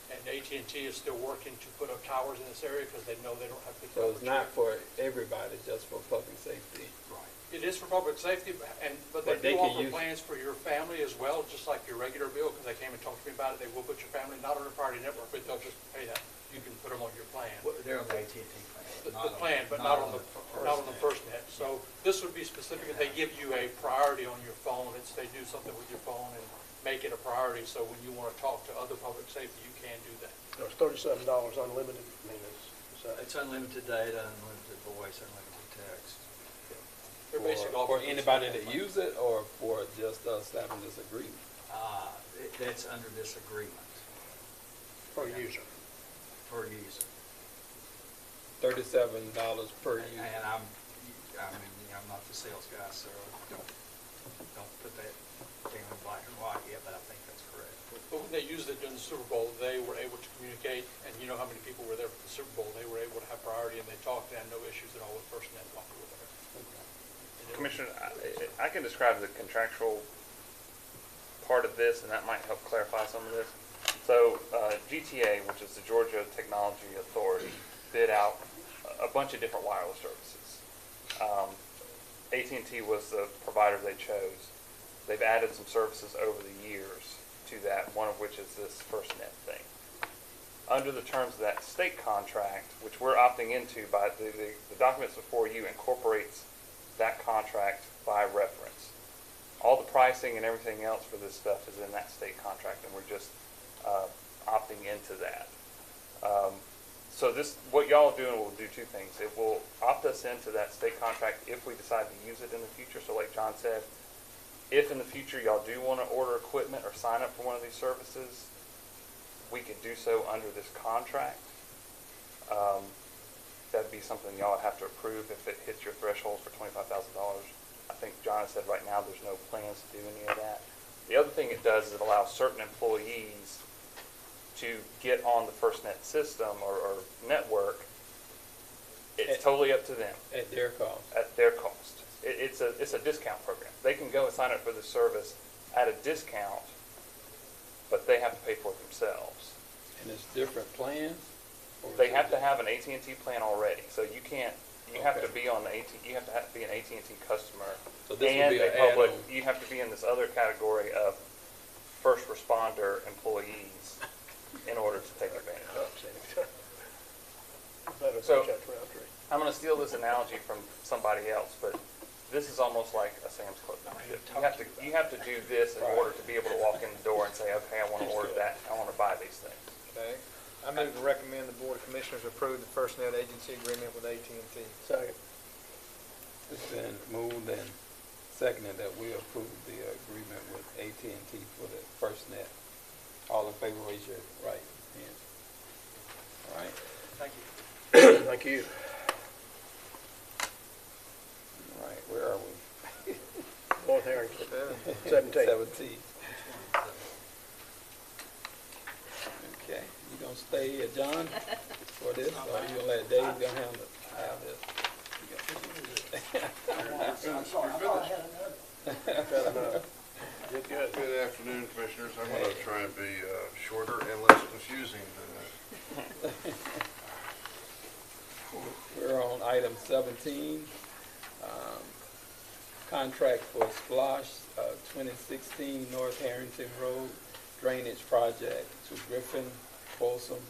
And AT&T is still working to put up towers in this area because they know they don't have good So Oh, it's not for everybody, just for public safety. right. It is for public safety, but But they they do can offer use- plans for your family as well, just like your regular bill, because they came and talked to me about it. They will put your family not on a priority network, but they'll just pay that. You can put them on your plan. Well, they're on the AT&T plan. The plan, but not on the FirstNet. So this would be specific, if they give you a priority on your phone, it's, they do something with your phone and make it a priority, so when you want to talk to other public safety, you can do that. It's $37 unlimited, I mean, It's unlimited data, unlimited voice, unlimited text. They're basically For offering the anybody same that thing. use it, or for just us having this agreement? That's under this agreement per user. per user. $37 per user. And I'm not the sales guy, so don't put that down in black and white yet, but I think that's correct. But when they used it during the Super Bowl, they were able to communicate, and you know how many people were there for the Super Bowl. They were able to have priority, and they talked and had no issues at all with FirstNet while they were there. Commissioner, I can describe the contractual part of this, and that might help clarify some of this. So GTA, which is the Georgia Technology Authority, bid out a bunch of different wireless services. AT&T was the provider they chose. They've added some services over the years to that, one of which is this FirstNet thing. Under the terms of that state contract, which we're opting into, by the documents before you incorporates that contract by reference. All the pricing and everything else for this stuff is in that state contract, and we're just opting into that. So this, what y'all are doing will do two things. It will opt us into that state contract if we decide to use it in the future. So like John said, if in the future y'all do want to order equipment or sign up for one of these services, we could do so under this contract. That'd be something y'all would have to approve if it hits your thresholds for $25,000. I think John has said right now there's no plans to do any of that. The other thing it does is it allows certain employees to get on the FirstNet system or network. It's totally up to them. At their cost. At their cost. It's a discount program. They can go and sign up for the service at a discount, but they have to pay for it themselves. And it's different plans? Or They is have it to have an AT&T plan already, so you can't. You have to be on the you have to be an AT&T customer, So this would and be a an public. add-on. You have to be in this other category of first responder employees in order to take advantage of it. Better So- check Roundtree. I'm going to steal this analogy from somebody else, but this is almost like a Sam's Club membership. You have to do this in order to be able to walk in the door and say, okay, I want to order that. I want to buy these things. Okay. I move to recommend the Board of Commissioners approve the FirstNet agency agreement with AT&T. Second. It's been moved and seconded that we approve the agreement with AT&T for the FirstNet. All in favor, raise your right hand. All right. Thank you. Thank you. All right, where are we? North Harrington, 17. 17. Okay, you gonna stay, John, for this, or you gonna let Dave go have this? I'm sorry, I thought I had another. Good. Good afternoon, Commissioners. I'm going to try and be shorter and less confusing than that. We're on item 17, contract for Splosh 2016 North Harrington Road Drainage Project to Griffin Folsom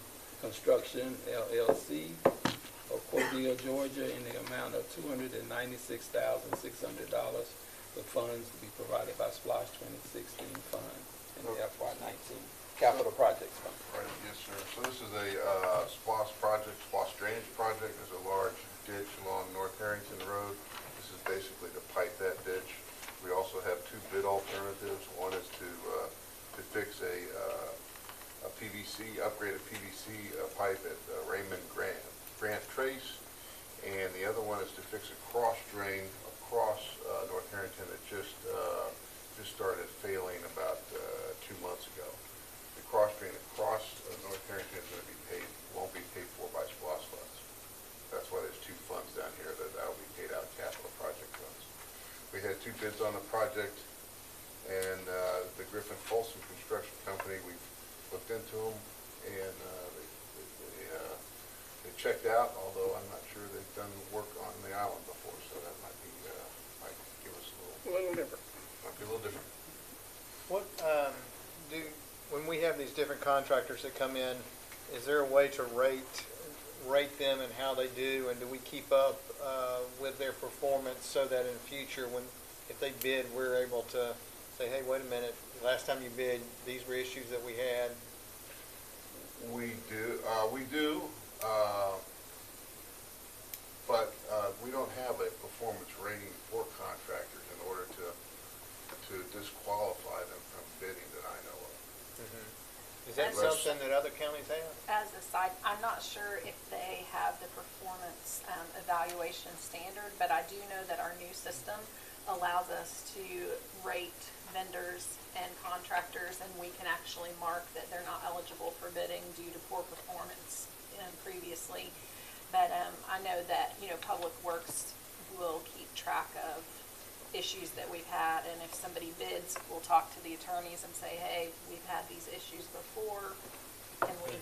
Construction LLC of Cordele, Georgia, in the amount of $296,600 for funds to be provided by Splosh 2016 fund in the FY19 Capital Projects Fund. Right, yes, sir. So this is a SPLOST project, SPLOST drainage project. There's a large ditch along North Harrington Road. This is basically to pipe that ditch. We also have two bid alternatives. One is to fix a PVC, upgraded PVC pipe at Raymond Grant Trace, and the other one is to fix a cross drain across North Harrington that just started failing about 2 months ago. The cross drain across North Harrington is going to be won't be paid for by SPLOST funds. That's why there's two funds down here that will be paid out of capital project funds. We had two bids on the project, and the Griffin Folsom Construction Company, we've looked into them, and they checked out, although I'm not sure they've done work on the island before, so that might give us a little different. Might be a little different. What, when we have these different contractors that come in, is there a way to rate them and how they do, and do we keep up with their performance so that in the future, if they bid, we're able to say, hey, wait a minute, last time you bid, these were issues that we had? We do, but we don't have a performance rating for contractors in order to disqualify them from bidding that I know of. Is that something that other counties have? As a side, I'm not sure if they have the performance evaluation standard, but I do know that our new system allows us to rate vendors and contractors, and we can actually mark that they're not eligible for bidding due to poor performance previously. But I know that, Public Works will keep track of issues that we've had, and if somebody bids, we'll talk to the attorneys and say, hey, we've had these issues before, and we,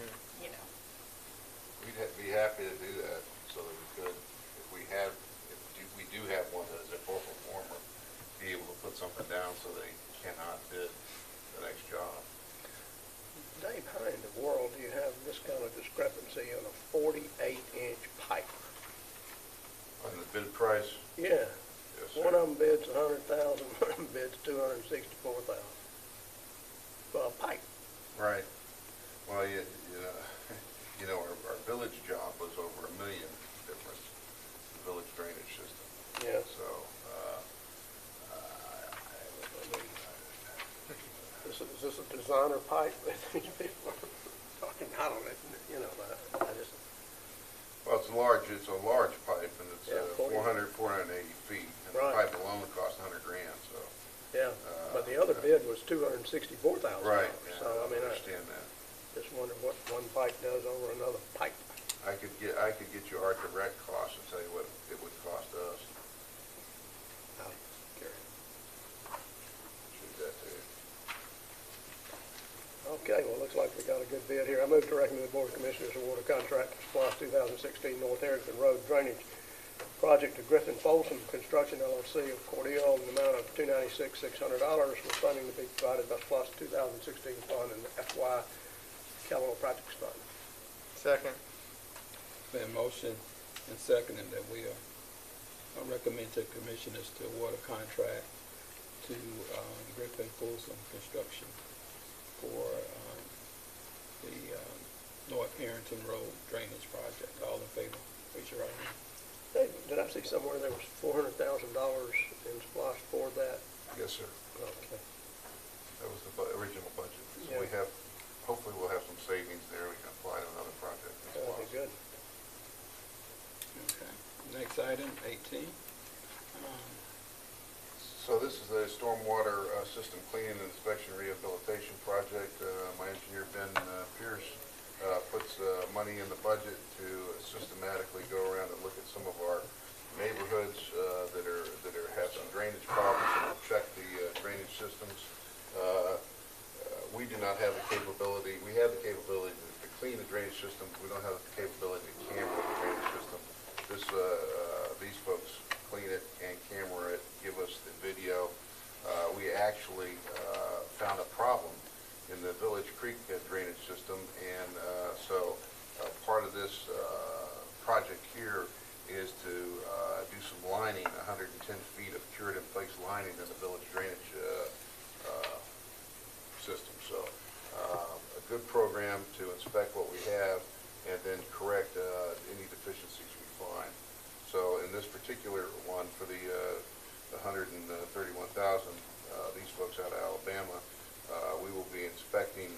We'd be happy to do that, so that we could, if we do have one that is a poor performer, be able to put something down so they cannot bid the next job. Dave, how in the world do you have this kind of discrepancy on a 48-inch pipe? On the bid price? Yeah. Yes, sir. One of them bids $100,000, one of them bids $264,000 for a pipe. Right. Well, our village job was over $1 million difference, the village drainage system. Yeah. So, Is this a designer pipe that these people are talking? I don't know. I just. well, it's a large pipe, and it's 480 feet, and the pipe alone costs $100,000. So. Yeah, but the other bid was $264,000. Right. So I I understand that. Just wonder what one pipe does over another pipe. I could get you our direct costs and tell you what it would cost us. Shoot that to you. Okay, well, looks like we got a good bid here. I move to recommend the Board of Commissioners award a contract to SPLOST 2016 North Harrington Road Drainage Project to Griffin Folsom Construction LLC of Cordele in the amount of $296,600 with funding to be provided by SPLOST 2016 fund and the FY Capital Projects Fund. Second. Been motion and seconded that we recommend to commissioners to award a contract to Griffin Folsom Construction for the North Harrington Road Drainage Project. All in favor, raise your right hand. Hey, did I see somewhere there was $400,000 in SPOS for that? Yes, sir. Okay. That was the original budget. So Yeah. we have, hopefully we'll have some savings there. We can apply to another project. That'd be good. Okay. Next item, 18. So this is a stormwater system cleaning and inspection rehabilitation project. My engineer, Ben Pierce, puts money in the budget to systematically go around and look at some of our neighborhoods that have some drainage problems, and we'll check the drainage systems. We do not have the capability. We have the capability to clean the drainage system. We don't have the capability to camera the drainage system. These folks clean it and camera it, give us the video. We actually found a problem in the Village Creek drainage system, and so part of this project here is to do some lining, 110 feet of cured-in-place lining in the village drainage system. So a good program to inspect what we have and then correct any deficiencies we find. So in this particular one, for the 131,000, these folks out of Alabama, we will be inspecting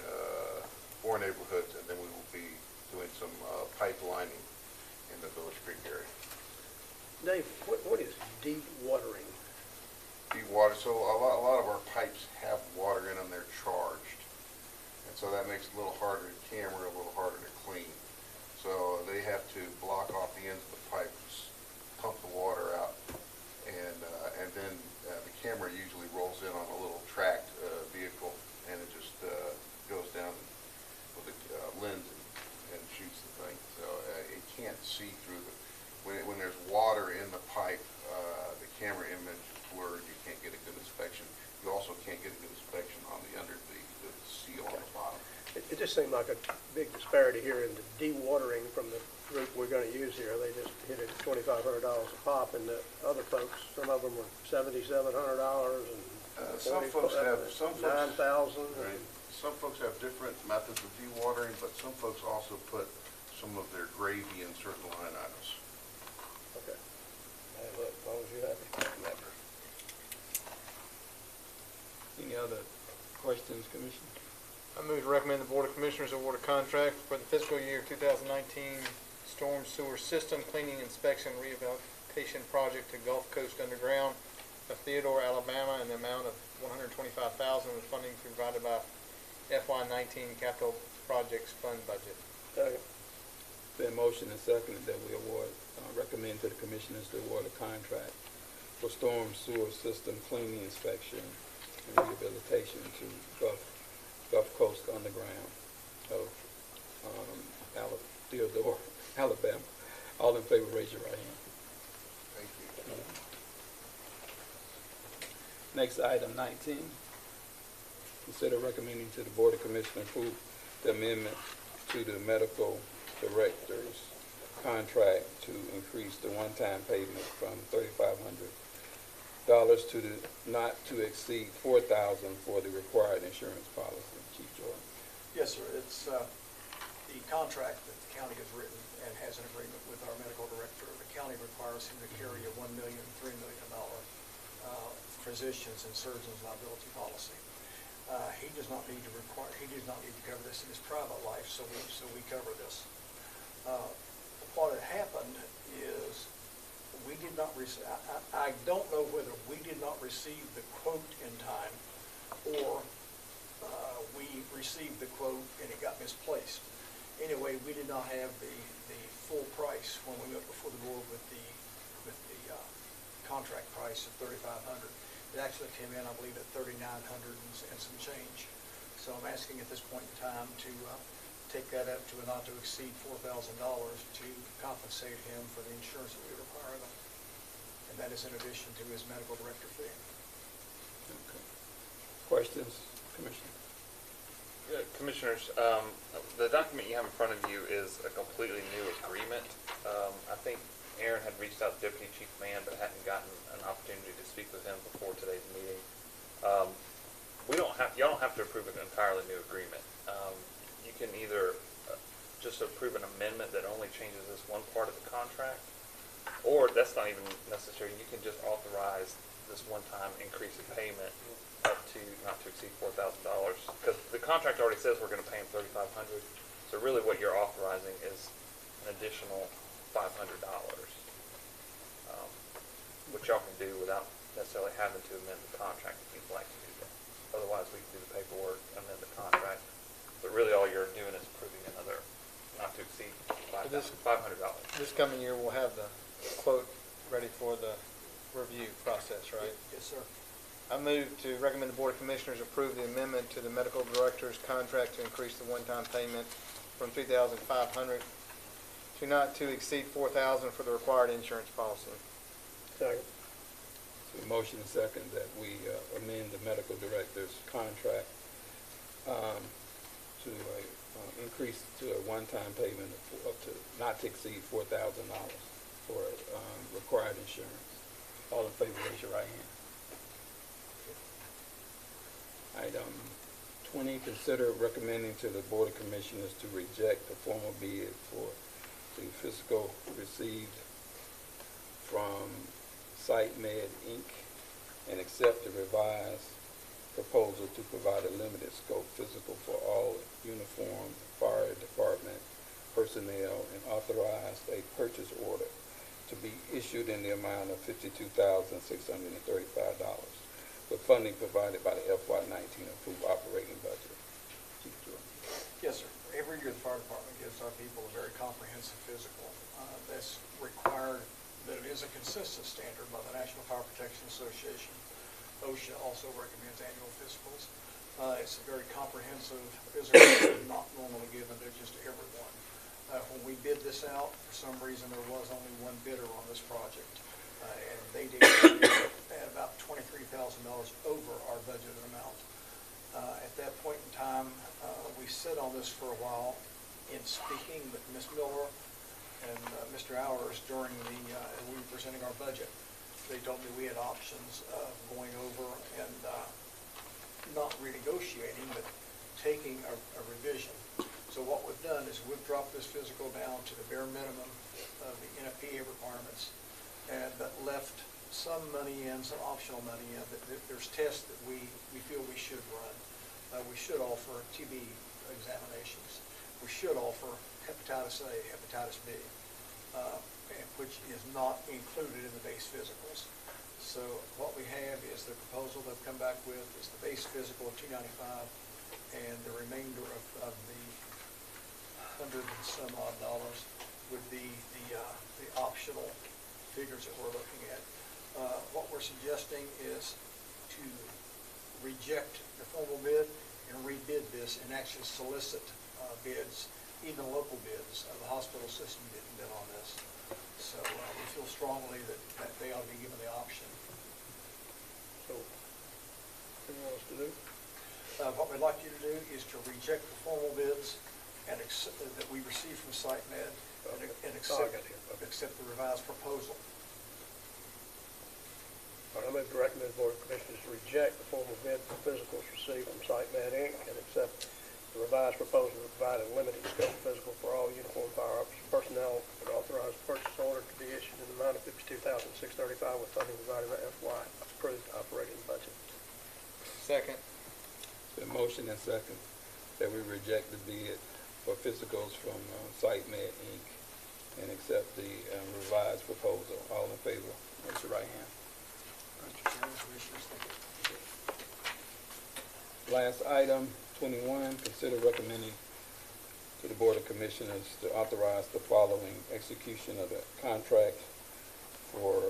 4 neighborhoods, and then we will be doing some pipe lining in the Village Creek area. Dave, what is dewatering? Dewater, so a lot of our pipes have water in them, they're charged. And so that makes it a little harder to camera, a little harder to clean. So they have to block off the ends of the pipes, pump the water out, and then the camera usually rolls in on a little tracked vehicle, and it just goes down with a lens and shoots the thing. So it can't see through the, when there's water in the pipe, the camera image is blurred. You can't get a good inspection. You also can't get a good inspection on the the seal on the bottom. It just seemed like a big disparity here in the dewatering from the group we're going to use here. They just hit it $2,500 a pop, and the other folks, some of them were $7,700 and Some folks have $9,000. Right. Some folks have different methods of dewatering, but some folks also put some of their gravy in certain line items. Okay. Hey, look, as long as you're happy. Any other questions, Commissioner? I move to recommend the Board of Commissioners award a contract for the fiscal year 2019 storm sewer system cleaning inspection rehabilitation project to Gulf Coast Underground of Theodore, Alabama, in the amount of $125,000 with funding provided by FY19 Capital Projects Fund budget. Second. Been motion and seconded that we award, recommend to the Commissioners to award a contract for storm sewer system cleaning inspection and rehabilitation to Gulf Coast Underground of Theodore, Alabama. All in favor, raise your right hand. Thank you. Next item, 19. Consider recommending to the Board of Commissioners approve the amendment to the medical director's contract to increase the one-time payment from $3,500 to the not to exceed $4,000 for the required insurance policy. Chief Jordan. Yes, sir. It's the contract that the county has written and has an agreement with our medical director. The county requires him to carry a $1 million, $3 million physicians and surgeons liability policy. He does not need to cover this in his private life, so we cover this. What had happened is we did not receive, I don't know whether we did not receive the quote in time or we received the quote and it got misplaced. Anyway, we did not have the full price when we went before the board with the contract price of $3,500. It actually came in, I believe, at $3,900 and some change. So I'm asking at this point in time to take that up to a not to exceed $4,000 to compensate him for the insurance that we require of him. And that is in addition to his medical director fee. Okay. Questions, Commissioner? Commissioners, the document you have in front of you is a completely new agreement. I think Aaron had reached out to Deputy Chief Mann, but hadn't gotten an opportunity to speak with him before today's meeting. Y'all don't have to approve an entirely new agreement. You can either just approve an amendment that only changes this one part of the contract. Or that's not even necessary, you can just authorize this one-time increase in payment up to, not to exceed $4,000. Because the contract already says we're gonna pay him $3,500. So really what you're authorizing is an additional $500. Which y'all can do without necessarily having to amend the contract if you'd like to do that. Otherwise, we can do the paperwork, amend the contract. But really all you're doing is approving another not to exceed $500. This coming year, we'll have the quote ready for the review process, right? Yes, sir. I move to recommend the Board of Commissioners approve the amendment to the medical director's contract to increase the one-time payment from $3,500 to not to exceed $4,000 for the required insurance policy. Second. So motion and second that we amend the medical director's contract to increase to a one-time payment of up to not to exceed $4,000 for required insurance. All in favor, raise your right hand. Item 20, consider recommending to the Board of Commissioners to reject the formal bid for the physical received from SiteMed Inc. and accept the revised proposal to provide a limited scope physical for all uniformed fire department personnel and authorize a purchase order to be issued in the amount of $52,635 with funding provided by the FY19 approved operating budget. Chief Jordan. Yes, sir. Every year, the fire department gives our people a very comprehensive physical. That's required, that it is a consistent standard by the National Fire Protection Association. OSHA also recommends annual physicals. It's a very comprehensive physical, not normally given to just everyone. When we bid this out, for some reason, there was only one bidder on this project, and they did at about $23,000 over our budgeted amount. At that point in time, we sat on this for a while. In speaking with Ms. Miller and Mr. Hours during as we were presenting our budget, they told me we had options of going over and not renegotiating, but taking a revision. So what we've done is we've dropped this physical down to the bare minimum of the NFPA requirements, but left some money in, some optional money in. There's tests that we feel we should run. We should offer TB examinations. We should offer hepatitis A, hepatitis B, which is not included in the base physicals. So what we have is the proposal they've come back with is the base physical of $295, and the remainder of the $100 and some odd would be the optional figures that we're looking at. What we're suggesting is to reject the formal bid and rebid this and actually solicit bids, even local bids. The hospital system didn't bid on this. So we feel strongly that they ought to be given the option. So, what do you want us to do? What we'd like you to do is to reject the formal bids and that we received from SiteMed and accept the revised proposal. All right, I move to recommend the Board of Commissioners to reject the formal bid for physicals received from SiteMed Inc. and accept the revised proposal to provide a limited scope physical for all uniformed fire personnel and authorize a purchase order to be issued in the amount of $52,635 with funding provided by FY approved operating budget. Second. The motion and second that we reject the bid for physicals from SiteMed Inc. and accept the revised proposal. All in favor, raise your right hand. Last item, 21, consider recommending to the Board of Commissioners to authorize the following execution of the contract for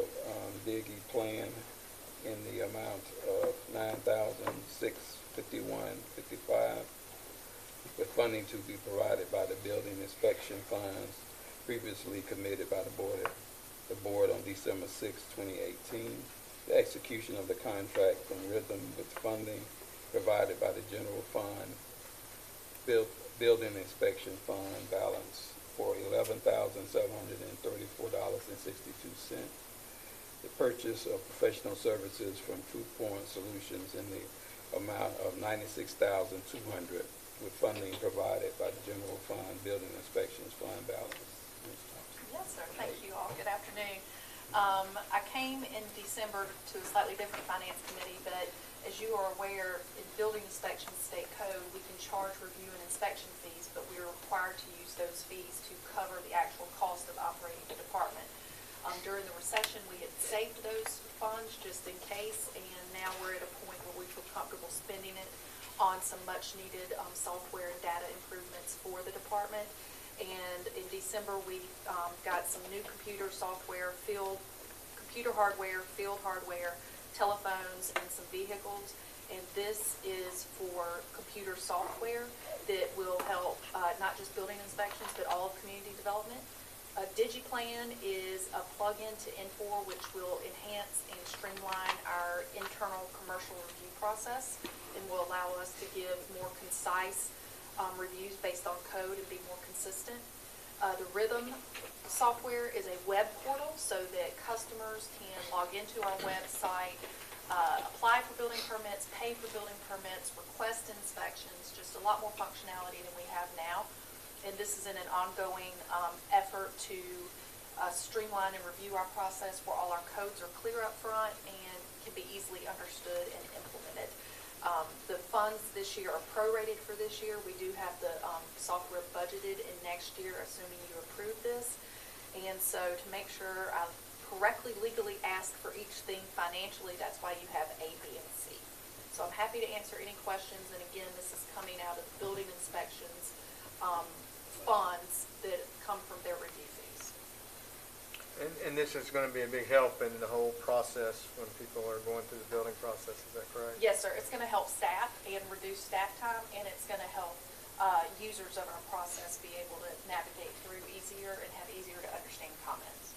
Diggy Plan in the amount of $9,651.55 with funding to be provided by the building inspection funds previously committed by the board on December 6, 2018. The execution of the contract from Rhythm with funding provided by the general fund building inspection fund balance for $11,734.62. The purchase of professional services from Food Point Solutions in the amount of $96,200 with funding provided by the general fund, building inspections fund balance. Ms. Thompson. Yes, sir. Thank you all. Good afternoon. I came in December to a slightly different finance committee, but as you are aware, in building inspection state code, we can charge review and inspection fees, but we are required to use those fees to cover the actual cost of operating the department. During the recession, we had saved those funds just in case, and now we're at a point where we feel comfortable spending it on some much-needed software and data improvements for the department. And in December, we got some new computer software, computer hardware, field hardware, telephones, and some vehicles. And this is for computer software that will help not just building inspections, but all of community development. DigiPlan is a plug-in to Infor, which will enhance and streamline our internal commercial review process and will allow us to give more concise reviews based on code and be more consistent. The Rhythm software is a web portal so that customers can log into our website, apply for building permits, pay for building permits, request inspections, just a lot more functionality than we have now. And this is in an ongoing effort to streamline and review our process where all our codes are clear up front and can be easily understood and implemented. The funds this year are prorated for this year. We do have the software budgeted in next year, assuming you approve this. And so to make sure I correctly legally ask for each thing financially, that's why you have A, B, and C. So I'm happy to answer any questions. And again, this is coming out of the building inspections funds that come from their review fees. And this is going to be a big help in the whole process when people are going through the building process, is that correct? Yes, sir. It's going to help staff and reduce staff time, and it's going to help users of our process be able to navigate through easier and have easier to understand comments.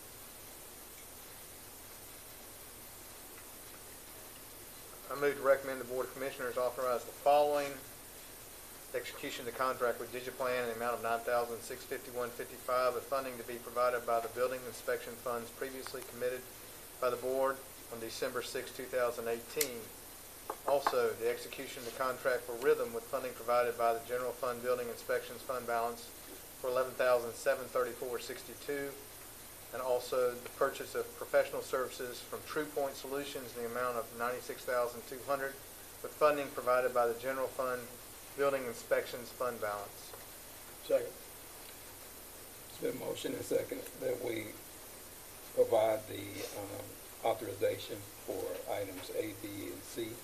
I move to recommend the Board of Commissioners authorize the following: execution of the contract with DigiPlan in the amount of $9,651.55, with funding to be provided by the building inspection funds previously committed by the board on December 6, 2018. Also, the execution of the contract for Rhythm with funding provided by the general fund building inspections fund balance for $11,734.62, and also the purchase of professional services from True Point Solutions in the amount of $96,200, with funding provided by the general fund building inspections fund balance. Second. It's been motion and second that we provide the authorization for items A, B, and C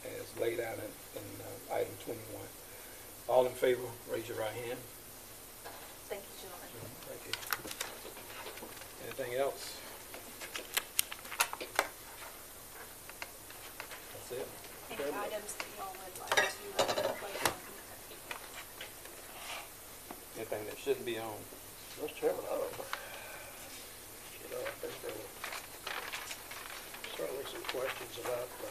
as laid out in item 21. All in favor, raise your right hand. Thank you, gentlemen. Thank you. Anything else? That's it. Any items that y'all would like to place on? Anything that shouldn't be on? Mr. Chairman, I don't know. I think there were certainly some questions about the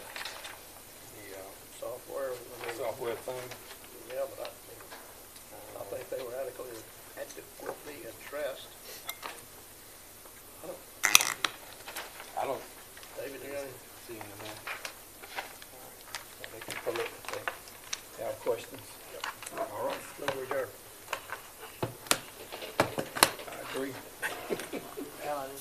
software. Software thing? Yeah, but I think they were adequately addressed. I don't David, you got any? see anything. They can pull it if they have questions. Yep. All right. No, we're adjourned. I agree. Alan,